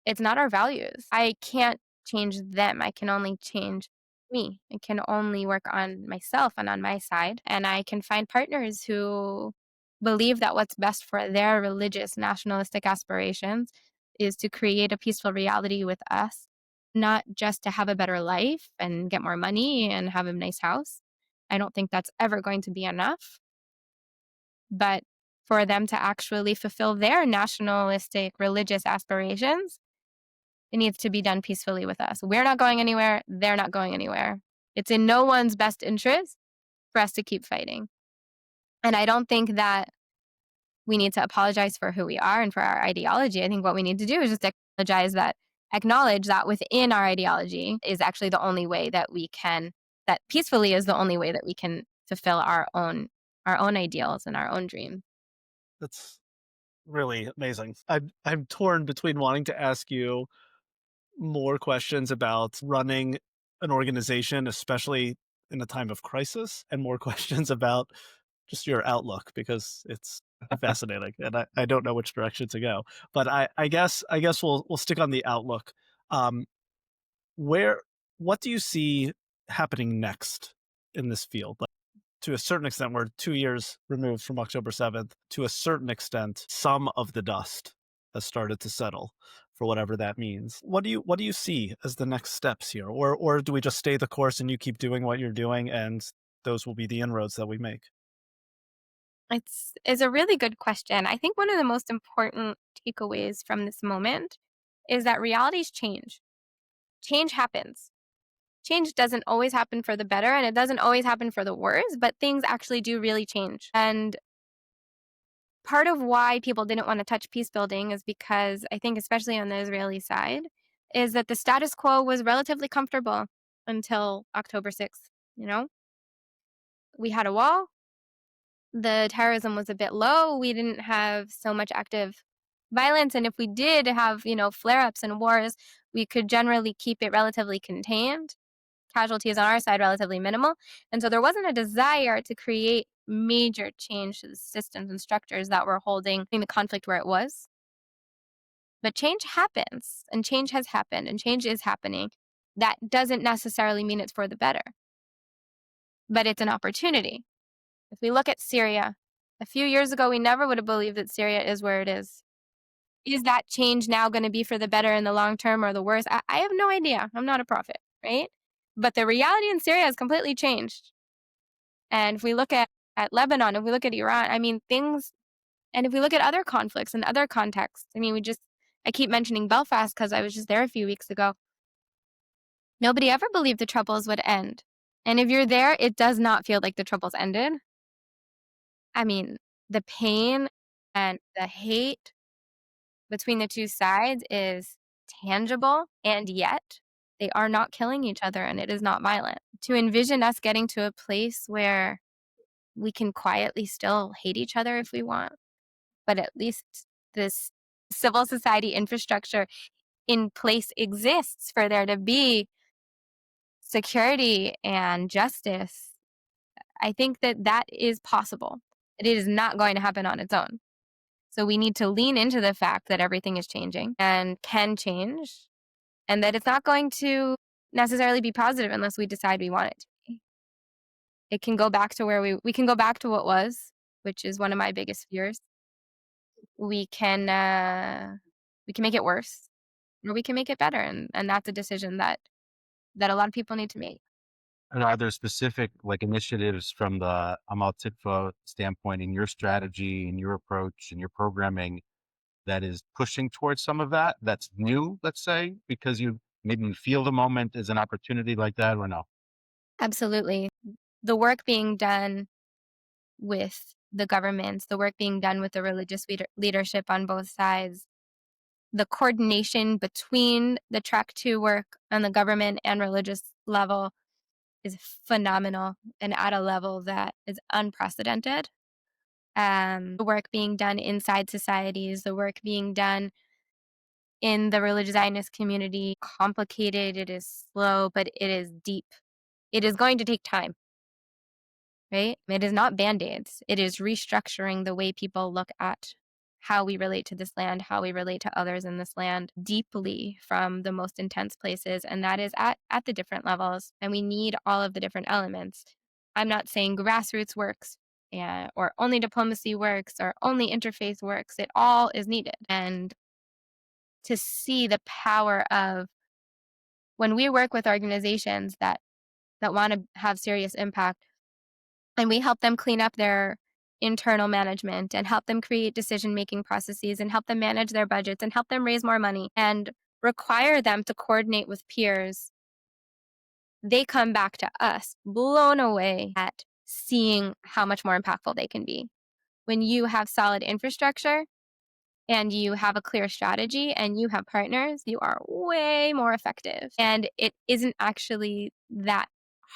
It's not our values. I can't change them. I can only change me. I can only work on myself and on my side. And I can find partners who believe that what's best for their religious nationalistic aspirations is to create a peaceful reality with us, not just to have a better life and get more money and have a nice house. I don't think that's ever going to be enough. But for them to actually fulfill their nationalistic religious aspirations, it needs to be done peacefully with us. We're not going anywhere. They're not going anywhere. It's in no one's best interest for us to keep fighting. And I don't think that we need to apologize for who we are and for our ideology. I think what we need to do is just acknowledge that within our ideology is actually the only way that that peacefully is the only way that we can fulfill our own ideals and our own dreams. That's really amazing. I'm torn between wanting to ask you more questions about running an organization, especially in a time of crisis, and more questions about just your outlook, because it's fascinating and I don't know which direction to go. But I guess we'll stick on the outlook. What do you see happening next in this field? Like, to a certain extent, we're 2 years removed from October 7th. To a certain extent, some of the dust has started to settle, for whatever that means. What do you see as the next steps here? Or do we just stay the course and you keep doing what you're doing and those will be the inroads that we make? It's a really good question. I think one of the most important takeaways from this moment is that realities change. Change happens. Change doesn't always happen for the better and it doesn't always happen for the worse, but things actually do really change. And part of why people didn't want to touch peace building is because I think, especially on the Israeli side, is that the status quo was relatively comfortable until October 6th. We had a wall. The terrorism was a bit low. We didn't have so much active violence. And if we did have, flare-ups and wars, we could generally keep it relatively contained. Casualties on our side relatively minimal. And so there wasn't a desire to create major change to the systems and structures that were holding the conflict where it was. But change happens, and change has happened, and change is happening. That doesn't necessarily mean it's for the better, but it's an opportunity. If we look at Syria, a few years ago, we never would have believed that Syria is where it is. Is that change now going to be for the better in the long term or the worse? I have no idea. I'm not a prophet, right? But the reality in Syria has completely changed. And if we look at Lebanon, if we look at Iran, and if we look at other conflicts and other contexts, I keep mentioning Belfast because I was just there a few weeks ago. Nobody ever believed the Troubles would end. And if you're there, it does not feel like the trouble's ended. I mean, the pain and the hate between the two sides is tangible, and yet they are not killing each other, and it is not violent. To envision us getting to a place where we can quietly still hate each other if we want, but at least this civil society infrastructure in place exists for there to be security and justice. I think that that is possible. It is not going to happen on its own. So we need to lean into the fact that everything is changing and can change, and that it's not going to necessarily be positive unless we decide we want it to be. It can go back to where we can go back to what was, which is one of my biggest fears. We can make it worse, or we can make it better, and that's a decision that a lot of people need to make. And are there specific like initiatives from the Amal-Tikva standpoint in your strategy, in your approach, in your programming that is pushing towards some of that? That's new, let's say, because you maybe feel the moment as an opportunity like that, or no? Absolutely. The work being done with the governments, the work being done with the religious leadership on both sides, the coordination between the track 2 work on the government and religious level is phenomenal and at a level that is unprecedented. The work being done inside societies, the work being done in the religious Zionist community, complicated, it is slow, but it is deep. It is going to take time, right? It is not band-aids. It is restructuring the way people look at how we relate to this land, how we relate to others in this land deeply from the most intense places. And that is at the different levels. And we need all of the different elements. I'm not saying grassroots works or only diplomacy works or only interfaith works. It all is needed. And to see the power of when we work with organizations that want to have serious impact, and we help them clean up their internal management and help them create decision-making processes and help them manage their budgets and help them raise more money and require them to coordinate with peers, they come back to us blown away at seeing how much more impactful they can be. When you have solid infrastructure and you have a clear strategy and you have partners, you are way more effective. And it isn't actually that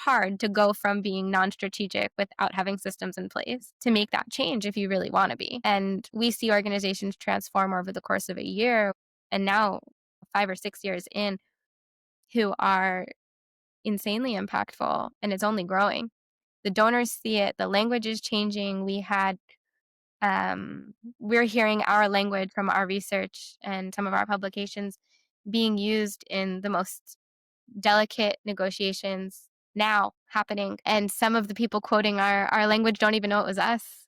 hard to go from being non-strategic without having systems in place to make that change if you really want to be. And we see organizations transform over the course of a year, and now 5 or 6 years in, who are insanely impactful, and it's only growing. The donors see it, the language is changing. We're hearing our language from our research and some of our publications being used in the most delicate negotiations now happening. And some of the people quoting our language don't even know it was us,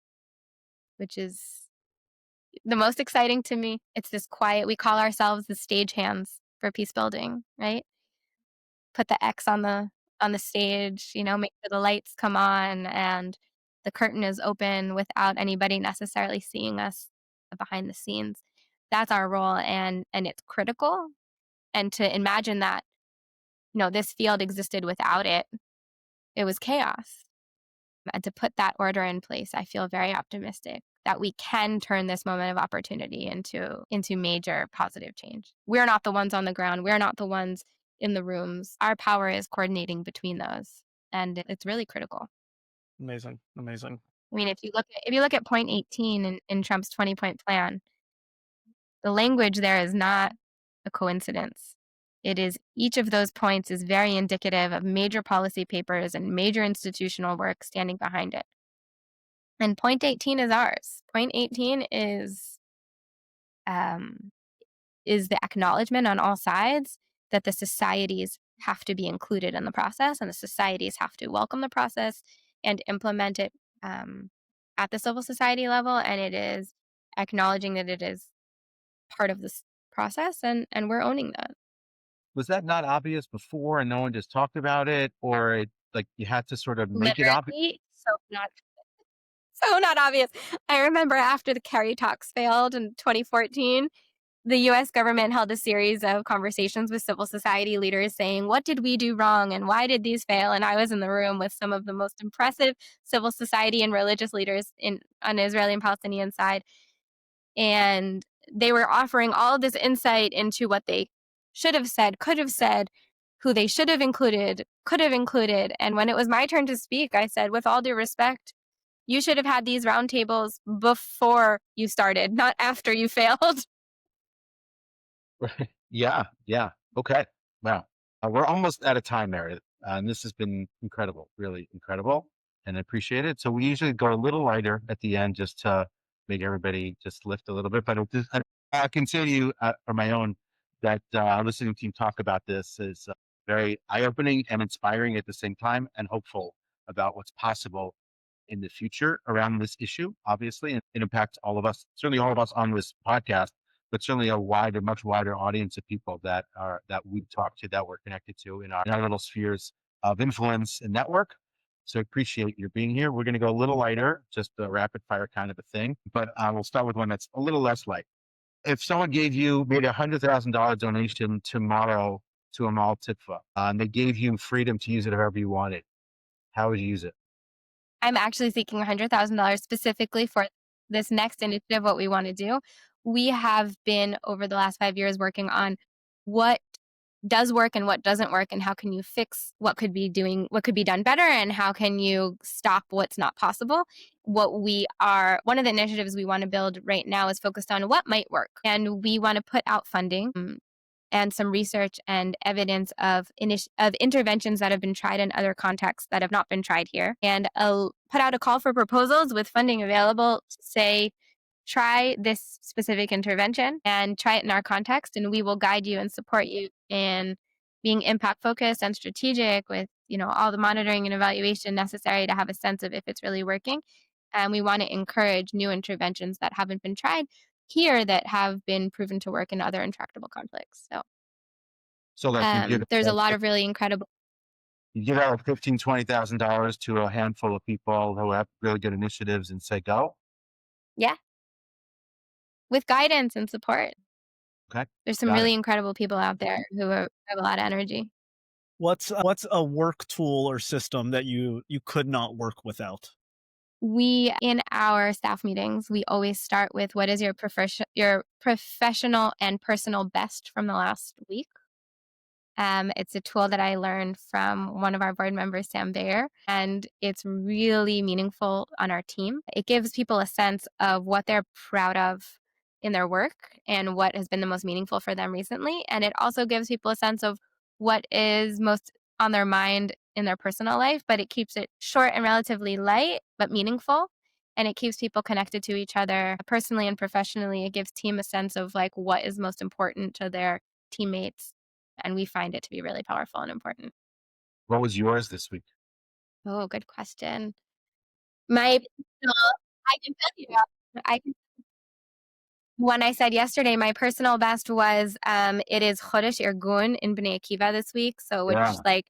which is the most exciting to me. It's this quiet, we call ourselves the stagehands for peace building, right? Put the X on the stage, make sure the lights come on and the curtain is open without anybody necessarily seeing us behind the scenes. That's our role, and it's critical. And to imagine that, this field existed without it, it was chaos. And to put that order in place, I feel very optimistic that we can turn this moment of opportunity into major positive change. We're not the ones on the ground. We're not the ones in the rooms. Our power is coordinating between those, and it's really critical. Amazing. I mean, if you look at point 18 in Trump's 20-point plan, the language there is not a coincidence. It is each of those points is very indicative of major policy papers and major institutional work standing behind it. And point 18 is ours. Point 18 is the acknowledgement on all sides that the societies have to be included in the process, and the societies have to welcome the process and implement it at the civil society level. And it is acknowledging that it is part of this process, and we're owning that. Was that not obvious before and no one just talked about it, or like you had to sort of make it obvious? Literally, so not obvious. I remember after the Kerry talks failed in 2014, the US government held a series of conversations with civil society leaders saying, what did we do wrong and why did these fail? And I was in the room with some of the most impressive civil society and religious leaders on the Israeli and Palestinian side. And they were offering all of this insight into what they should have said, could have said, who they should have included, could have included. And when it was my turn to speak, I said, with all due respect, you should have had these roundtables before you started, not after you failed. Right. Yeah. Yeah. Okay. Wow. We're almost out of time, Meredith. And this has been incredible, really incredible. And I appreciate it. So we usually go a little lighter at the end just to make everybody just lift a little bit. But I can tell you on my own that listening to you talk about this is very eye opening and inspiring at the same time and hopeful about what's possible in the future around this issue, obviously. And it impacts all of us, certainly all of us on this podcast, but certainly a much wider audience of people that we talk to, that we're connected to in our little spheres of influence and network. So I appreciate your being here. We're going to go a little lighter, just a rapid fire kind of a thing, but we'll start with one that's a little less light. If someone made $100,000 donation tomorrow to Amal-Tikva, and they gave you freedom to use it however you wanted, how would you use it? I'm actually seeking $100,000 specifically for this next initiative, what we want to do. We have been over the last 5 years working on what does work and what doesn't work, and how can you fix what could be done better, and how can you stop what's not possible. One of the initiatives we want to build right now is focused on what might work, and we want to put out funding and some research and evidence of interventions that have been tried in other contexts that have not been tried here, and put out a call for proposals with funding available. Say, try this specific intervention and try it in our context, and we will guide you and support you in being impact focused and strategic with all the monitoring and evaluation necessary to have a sense of if it's really working. And we want to encourage new interventions that haven't been tried here that have been proven to work in other intractable conflicts. So like There's a lot of really incredible. you give out like $15,000-$20,000 to a handful of people who have really good initiatives and say go. Yeah, with guidance and support. Okay. There's some Got really it. incredible people out there who have a lot of energy. What's a work tool or system that you could not work without? In our staff meetings, we always start with what is your professional and personal best from the last week. It's a tool that I learned from one of our board members, Sam Bayer, and it's really meaningful on our team. It gives people a sense of what they're proud of in their work and what has been the most meaningful for them recently. And it also gives people a sense of what is most on their mind in their personal life, but it keeps it short and relatively light, but meaningful. And it keeps people connected to each other personally and professionally. It gives team a sense of like what is most important to their teammates. And we find it to be really powerful and important. What was yours this week? Oh, good question. My personal, I can tell you, I can, when I said yesterday, my personal best was it is Chodesh Irgun in Bnei Akiva this week. So which Yeah. like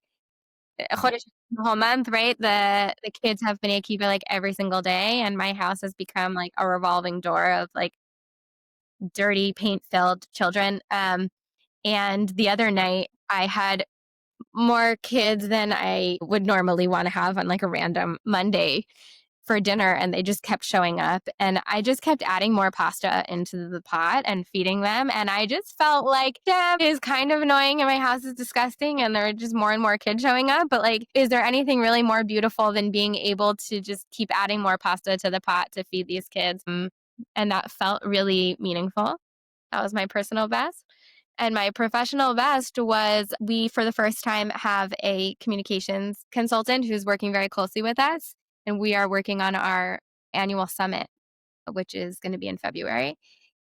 Chodesh the whole month, right? The kids have Bnei Akiva like every single day, and my house has become like a revolving door of like dirty paint filled children. And the other night I had more kids than I would normally want to have on like a random Monday for dinner, and they just kept showing up, and I just kept adding more pasta into the pot and feeding them, and I just felt like that is kind of annoying and my house is disgusting and there are just more and more kids showing up, but like, is there anything really more beautiful than being able to just keep adding more pasta to the pot to feed these kids? And that felt really meaningful. That was my personal best. And my professional best was we, for the first time, have a communications consultant who's working very closely with us. And we are working on our annual summit, which is going to be in February.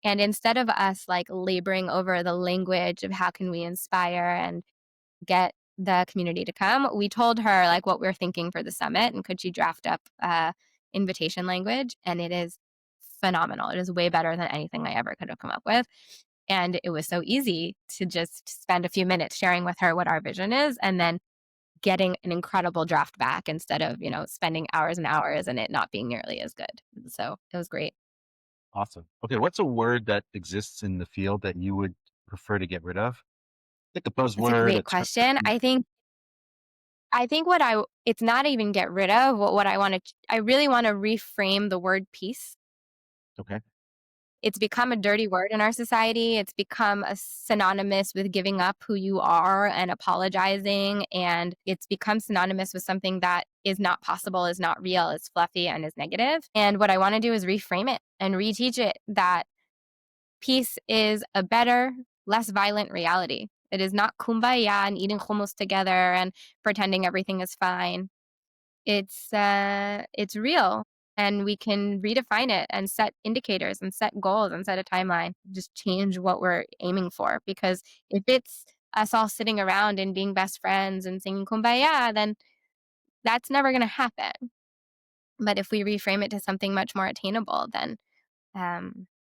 And instead of us like laboring over the language of how can we inspire and get the community to come, we told her like what we're thinking for the summit and could she draft up invitation language. And it is phenomenal. It is way better than anything I ever could have come up with. And it was so easy to just spend a few minutes sharing with her what our vision is and then getting an incredible draft back instead of, spending hours and hours and it not being nearly as good. So it was great. Awesome. Okay, what's a word that exists in the field that you would prefer to get rid of? Like a That's a buzzword, a great term. question. I think it's not even get rid of what I want to, I really want to reframe the word peace. Okay. It's become a dirty word in our society. It's become a synonymous with giving up who you are and apologizing. And it's become synonymous with something that is not possible, is not real, is fluffy, and is negative. And what I want to do is reframe it and reteach it that peace is a better, less violent reality. It is not kumbaya and eating hummus together and pretending everything is fine. It's real, and we can redefine it and set indicators and set goals and set a timeline. Just change what we're aiming for, because if it's us all sitting around and being best friends and singing kumbaya, then that's never going to happen. But if we reframe it to something much more attainable, then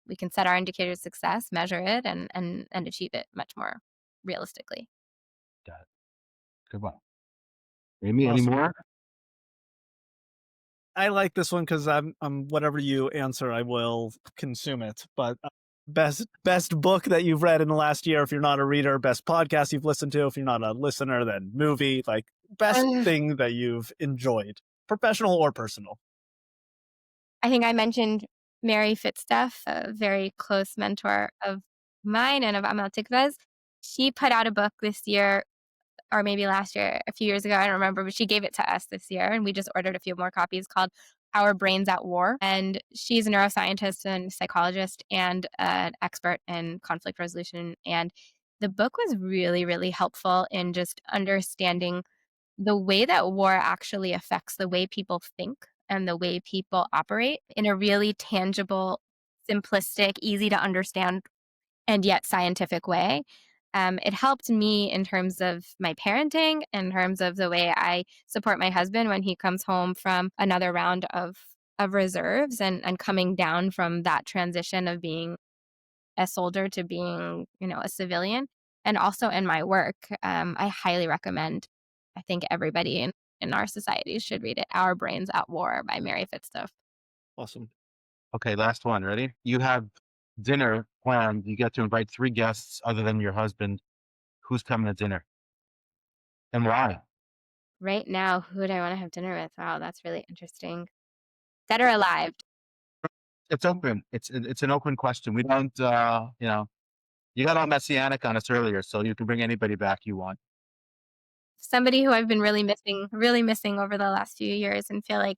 we can set our indicators of success, measure it, and achieve it much more realistically. Got it. Good one. Amy, any Awesome. more? I like this one because I'm whatever you answer, I will consume it. But best book that you've read in the last year, if you're not a reader, best podcast you've listened to, if you're not a listener, then movie, like best thing that you've enjoyed, professional or personal. I think I mentioned Mary Fitzduff, a very close mentor of mine and of Amal-Tikva's. She put out a book this year, or maybe last year, a few years ago, I don't remember, but she gave it to us this year, and we just ordered a few more copies, called Our Brains at War. And she's a neuroscientist and psychologist and an expert in conflict resolution. And the book was really, really helpful in just understanding the way that war actually affects the way people think and the way people operate in a really tangible, simplistic, easy to understand, and yet scientific way. It helped me in terms of my parenting, in terms of the way I support my husband when he comes home from another round of reserves, and coming down from that transition of being a soldier to being, a civilian. And also in my work, I highly recommend, I think everybody in our society should read it. Our Brains at War by Mary Fitzduff. Awesome. Okay, last one. Ready? You have dinner planned. You get to invite 3 guests other than your husband. Who's coming to dinner and why? Right now, who do I want to have dinner with? Wow, that's really interesting. Dead or alive? It's open. It's an open question. We don't, you got all messianic on us earlier, so you can bring anybody back you want. Somebody who I've been really missing over the last few years, and feel like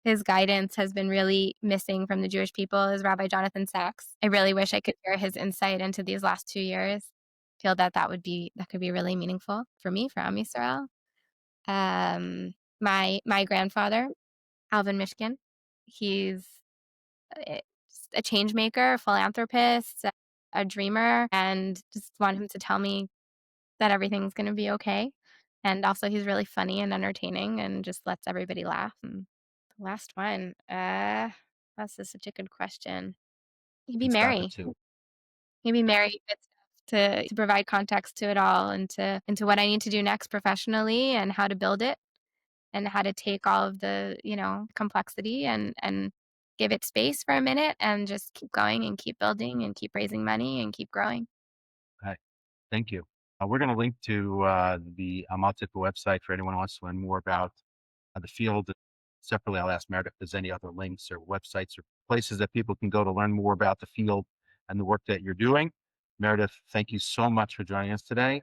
his guidance has been really missing from the Jewish people, is Rabbi Jonathan Sachs. I really wish I could share his insight into these last 2 years. Feel that that could be really meaningful for me, for Am Yisrael. My grandfather, Alvin Mishkin, he's just a change maker, a philanthropist, a dreamer, and just want him to tell me that everything's gonna be okay. And also he's really funny and entertaining and just lets everybody laugh. And the last one, that's just such a good question. Maybe And stop it Mary. too. Maybe Mary fits to provide context to it all, and to into what I need to do next professionally, and how to build it, and how to take all of the, complexity, and give it space for a minute, and just keep going and keep building and keep raising money and keep growing. Okay. Thank you. We're going to link to the Amal-Tikva website for anyone who wants to learn more about the field. Separately, I'll ask Meredith if there's any other links or websites or places that people can go to learn more about the field and the work that you're doing. Meredith, thank you so much for joining us today.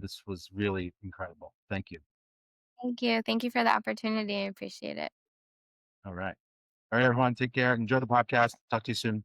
This was really incredible. Thank you. Thank you. Thank you for the opportunity. I appreciate it. All right. All right, everyone. Take care. Enjoy the podcast. Talk to you soon.